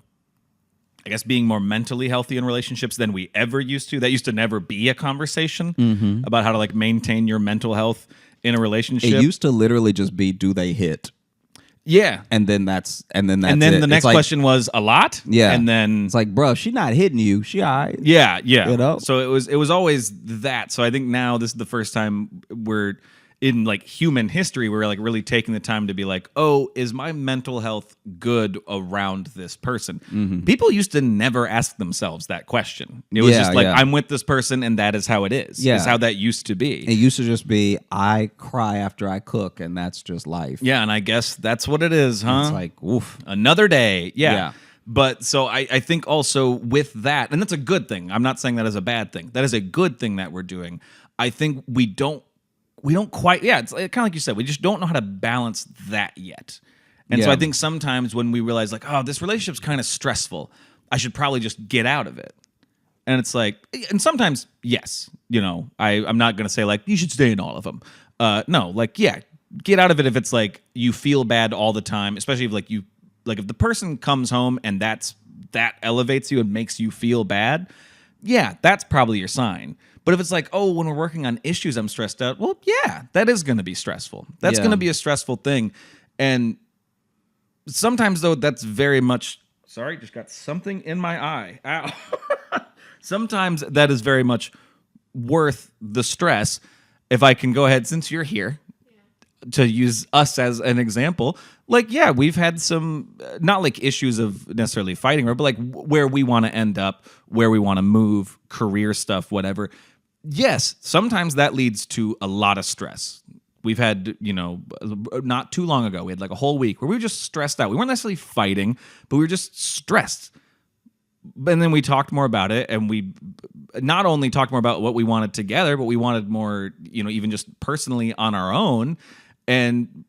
guess being more mentally healthy in relationships than we ever used to. That used to never be a conversation about how to like maintain your mental health in a relationship.
It used to literally just be, do they hit?
Yeah.
And then that's
the
it.
next question was a lot.
Yeah.
And then
it's like, bro, she's not hitting you. She all right.
Yeah.
So
it was always that. So I think now this is the first time we're in like human history, we're like really taking the time to be like, oh, is my mental health good around this person? People used to never ask themselves that question. It was just like, I'm with this person and that is how it is. Yeah. It's how that used to be.
It used to just be, I cry after I cook and that's just life.
Yeah, and I guess that's what it is, huh?
It's like, oof.
Another day. Yeah. But so I think also with that, and that's a good thing. I'm not saying that is a bad thing. That is a good thing that we're doing. I think we don't quite, it's kind of like you said, we just don't know how to balance that yet. And so I think sometimes when we realize like, oh, this relationship's kind of stressful, I should probably just get out of it. And it's like, and sometimes, yes, I'm not going to say like, you should stay in all of them. No, like, get out of it if it's like you feel bad all the time, especially if like you like if the person comes home and that elevates you and makes you feel bad, yeah, that's probably your sign. But if it's like, oh, when we're working on issues, I'm stressed out. Well, yeah, that is going to be stressful. That's going to be a stressful thing. And sometimes, though, that's very much... Sorry, just got something in my eye. Ow. Sometimes that is very much worth the stress. If I can go ahead, since you're here, to use us as an example, like, yeah, we've had some, not like issues of necessarily fighting, but like where we want to end up, where we want to move, career stuff, whatever. Yes, sometimes that leads to a lot of stress. We've had, not too long ago, we had like a whole week where we were just stressed out. We weren't necessarily fighting, but we were just stressed. And then we talked more about it, and we not only talked more about what we wanted together, but we wanted more, even just personally on our own. And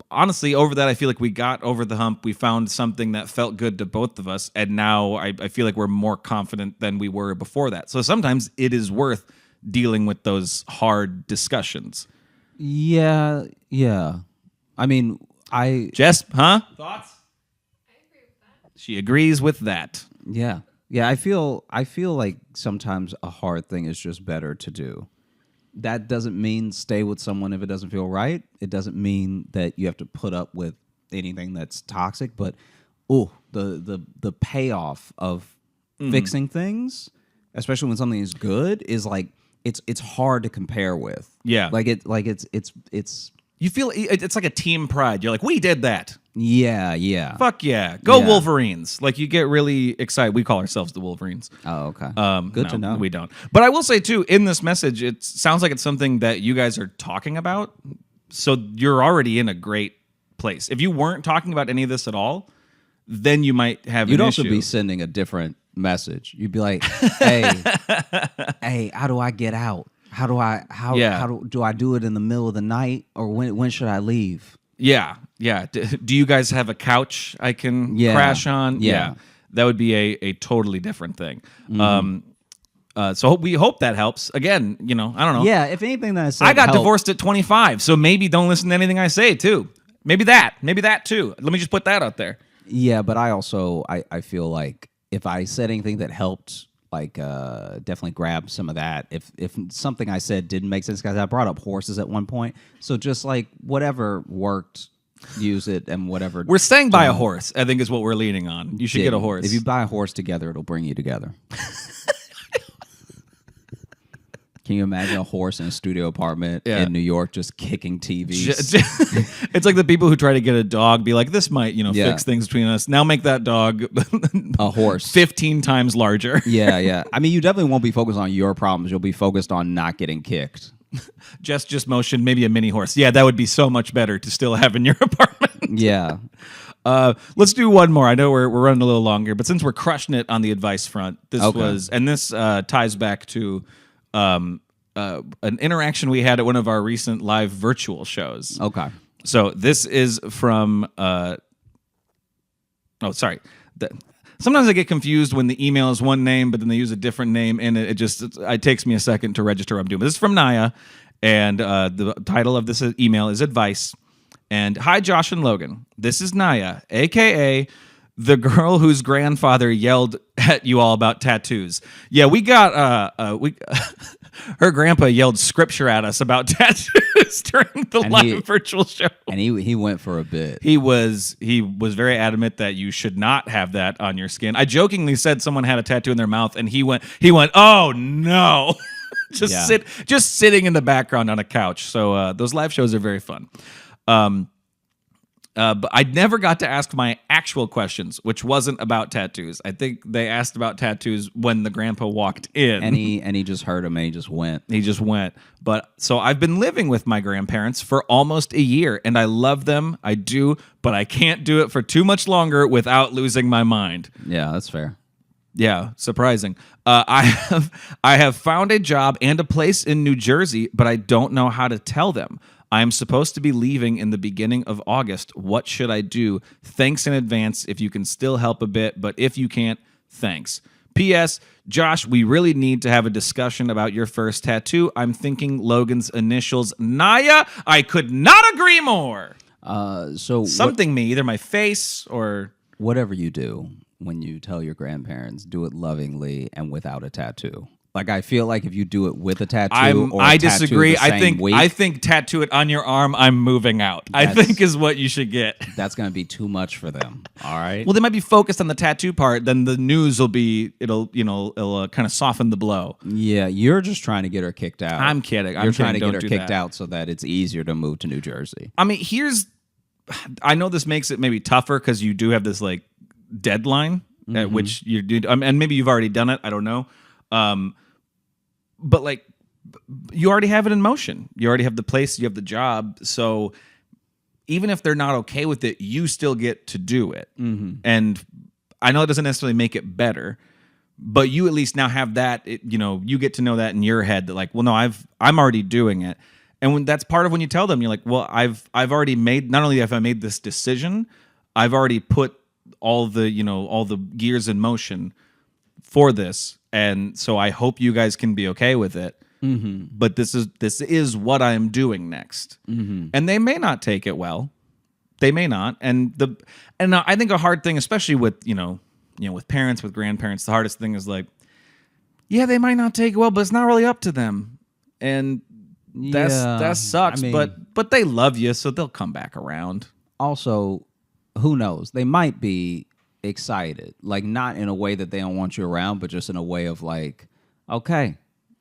honestly, over that, I feel like we got over the hump. We found something that felt good to both of us. And now I feel like we're more confident than we were before that. So sometimes it is worth dealing with those hard discussions.
Yeah. I mean,
Jess, huh? Thoughts?
I agree with that.
She agrees with that.
Yeah. I feel like sometimes a hard thing is just better to do. That doesn't mean stay with someone if it doesn't feel right. It doesn't mean that you have to put up with anything that's toxic. But the payoff of fixing things, especially when something is good, is like it's hard to compare with.
Yeah,
it's.
You feel it's like a team pride. You're like, we did that.
Yeah.
Fuck yeah. Go Wolverines. Like, you get really excited. We call ourselves the Wolverines.
Oh, okay. Good to know.
We don't. But I will say, too, in this message, it sounds like it's something that you guys are talking about. So you're already in a great place. If you weren't talking about any of this at all, then you might have
You'd
an
also
issue.
be sending a different message. You'd be like, hey, how do I get out? How do I do it in the middle of the night, or when should I leave?
Yeah. Do you guys have a couch I can crash on?
Yeah.
That would be a totally different thing. So we hope that helps. Again, I don't know.
Yeah, if anything that I said
I got
helped.
divorced at 25, so maybe don't listen to anything I say, too. Maybe that, too. Let me just put that out there.
Yeah, but I also, I feel like if I said anything that helped, like definitely grab some of that. If something I said didn't make sense, guys, I brought up horses at one point. So just like whatever worked, use it, and whatever.
We're staying by a horse, I think, is what we're leaning on. You should get a horse.
If you buy a horse together, it'll bring you together. Can you imagine a horse in a studio apartment in New York just kicking TVs?
It's like the people who try to get a dog, be like, this might, fix things between us. Now make that dog
a horse
15 times larger.
Yeah. I mean, you definitely won't be focused on your problems. You'll be focused on not getting kicked.
Just motion, maybe a mini horse. Yeah, that would be so much better to still have in your apartment.
Yeah.
Let's do one more. I know we're running a little longer, but since we're crushing it on the advice front, this ties back to an interaction we had at one of our recent live virtual shows.
Okay.
So this is from sometimes I get confused when the email is one name, but then they use a different name, and it takes me a second to register what I'm doing. But this is from Naya, and the title of this email is Advice. And hi, Josh and Logan. This is Naya, a.k.a. the girl whose grandfather yelled at you all about tattoos. Yeah, we got her grandpa yelled scripture at us about tattoos during the live virtual show.
And he went for a bit.
He was very adamant that you should not have that on your skin. I jokingly said someone had a tattoo in their mouth, and he went, oh no. just sitting in the background on a couch. So those live shows are very fun. But I never got to ask my actual questions, which wasn't about tattoos. I think they asked about tattoos when the grandpa walked in.
And he just heard him and he just went.
But so I've been living with my grandparents for almost a year, and I love them. I do, but I can't do it for too much longer without losing my mind.
Yeah, that's fair.
Yeah, surprising. I have found a job and a place in New Jersey, but I don't know how to tell them. I am supposed to be leaving in the beginning of August. What should I do? Thanks in advance if you can still help a bit, but if you can't, thanks. P.S. Josh, we really need to have a discussion about your first tattoo. I'm thinking Logan's initials, Naya. I could not agree more.
So
something me, either my face or
whatever you do when you tell your grandparents, do it lovingly and without a tattoo. Like I feel like if you do it with a tattoo,
I disagree. I think tattoo it on your arm. I'm moving out. I think is what you should get.
That's gonna be too much for them. All right.
Well, they might be focused on the tattoo part. Then the news will be it'll kind of soften the blow.
Yeah, you're just trying to get her kicked out.
I'm kidding.
You're trying to get her kicked out so that it's easier to move to New Jersey.
I mean, I know this makes it maybe tougher because you do have this like deadline at which you do, and maybe you've already done it. I don't know. But like, you already have it in motion. You already have the place. You have the job. So even if they're not okay with it, you still get to do it. And I know it doesn't necessarily make it better, but you at least now have that. You get to know that in your head that like, well, no, I'm already doing it. And that's part of when you tell them, you're like, well, I've already made. Not only have I made this decision, I've already put all the gears in motion for this. And so I hope you guys can be okay with it. But this is what I'm doing next. And they may not take it well. They may not. And I think a hard thing, especially with with parents, with grandparents, the hardest thing is like, yeah, they might not take it well, but it's not really up to them. And that sucks. I mean, but they love you, so they'll come back around.
Also, who knows? They might be excited, like not in a way that they don't want you around, but just in a way of like, okay,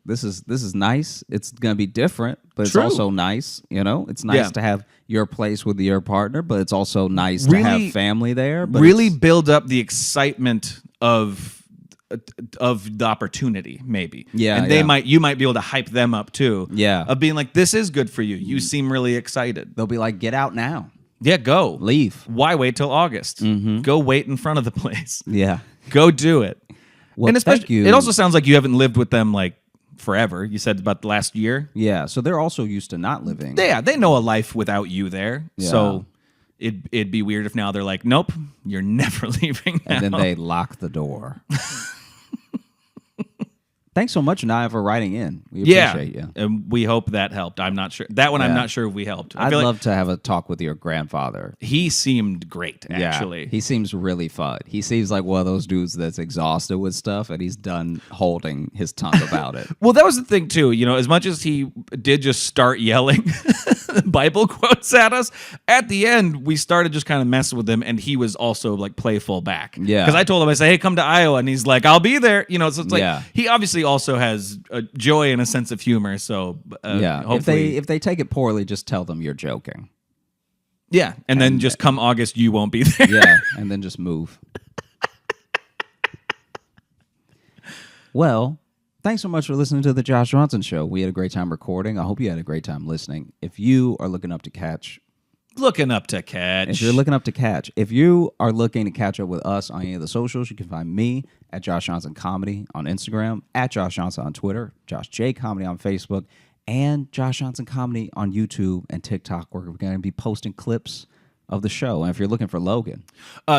this is nice. It's gonna be different, but it's also nice. It's nice to have your place with your partner, but it's also nice to have family there. But
really build up the excitement of the opportunity, maybe.
Yeah,
and you might be able to hype them up too.
Yeah,
of being like, this is good for you. You seem really excited.
They'll be like, get out now.
Yeah, go.
Leave.
Why wait till August? Go wait in front of the place.
Yeah.
Go do it.
Well,
and especially, it also sounds like you haven't lived with them like forever. You said about the last year.
Yeah, so they're also used to not living.
Yeah, they know a life without you there.
Yeah.
So it'd be weird if now they're like, nope, you're never leaving now.
And then they lock the door. Thanks so much, Naya, for writing in. We appreciate you.
And we hope that helped. I'm not sure. That one, I'm not sure if we helped.
I'd love to have a talk with your grandfather.
He seemed great, actually.
Yeah, he seems really fun. He seems like one of those dudes that's exhausted with stuff, and he's done holding his tongue about it.
Well, that was the thing, too. As much as he did just start yelling Bible quotes at us, at the end, we started just kind of messing with him, and he was also, like, playful back.
Yeah.
Because I told him, I said, hey, come to Iowa, and he's like, I'll be there. So it's like, he obviously also has a joy and a sense of humor. So hopefully,
if they take it poorly, just tell them you're joking.
Yeah, and then just come August, you won't be there.
Yeah, and then just move. Well, thanks so much for listening to the Josh Johnson Show. We had a great time recording. I hope you had a great time listening. If you are looking up to catch.
If you're looking up to catch.
If you are looking to catch up with us on any of the socials, you can find me at Josh Johnson Comedy on Instagram, at Josh Johnson on Twitter, Josh J Comedy on Facebook, and Josh Johnson Comedy on YouTube and TikTok, where we're going to be posting clips of the show. And if you're looking for Logan,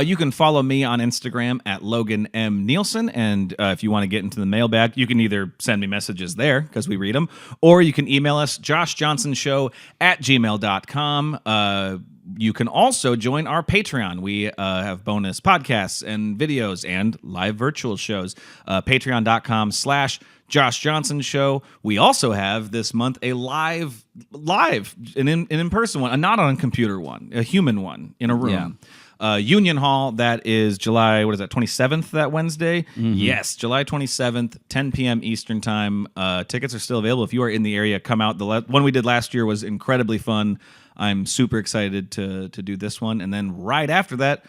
you can follow me on Instagram at Logan M. Nielsen. And if you want to get into the mailbag, you can either send me messages there because we read them, or you can email us, joshjohnsonshow@gmail.com. You can also join our Patreon. We have bonus podcasts and videos and live virtual shows. Patreon.com/Josh Johnson Show. We also have this month a live, an in-person one, not on a computer one, a human one in a room. Yeah. Union Hall, that is July, 27th, that Wednesday? Yes, July 27th, 10 p.m. Eastern Time. Tickets are still available. If you are in the area, come out. The one we did last year was incredibly fun. I'm super excited to do this one. And then right after that,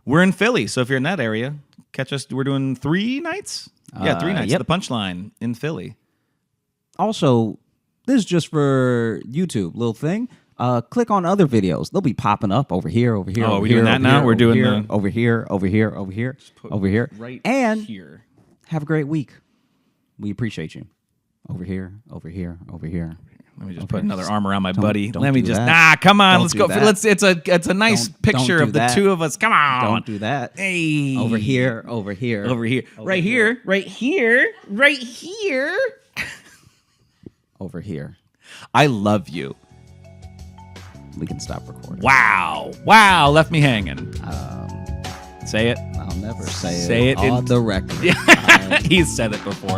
we're in Philly. So if you're in that area, catch us. We're doing 3 nights? 3 nights.
Yep.
The Punchline in Philly.
Also, this is just for YouTube, little thing. Click on other videos. They'll be popping up over here, over here.
Oh,
over
are we
here,
doing that
over
now?
Here,
We're doing
here,
the
over here, over here, over here, over here,
right
and
here.
Have a great week. We appreciate you. Over here, over here, over here.
Let me just put another arm around my buddy.
Don't
Let me
do
just
that.
come on.
Don't
Let's
do
go.
that.
It's a nice picture of the two of us. Come on.
Don't do that.
Hey.
Over here, over here.
Over here.
Over
right
here.
Right here. Right here.
Over here.
I love you.
we can stop recording.
Wow, left me hanging. Say it.
I'll never say
Say it
on the record.
He's said it before.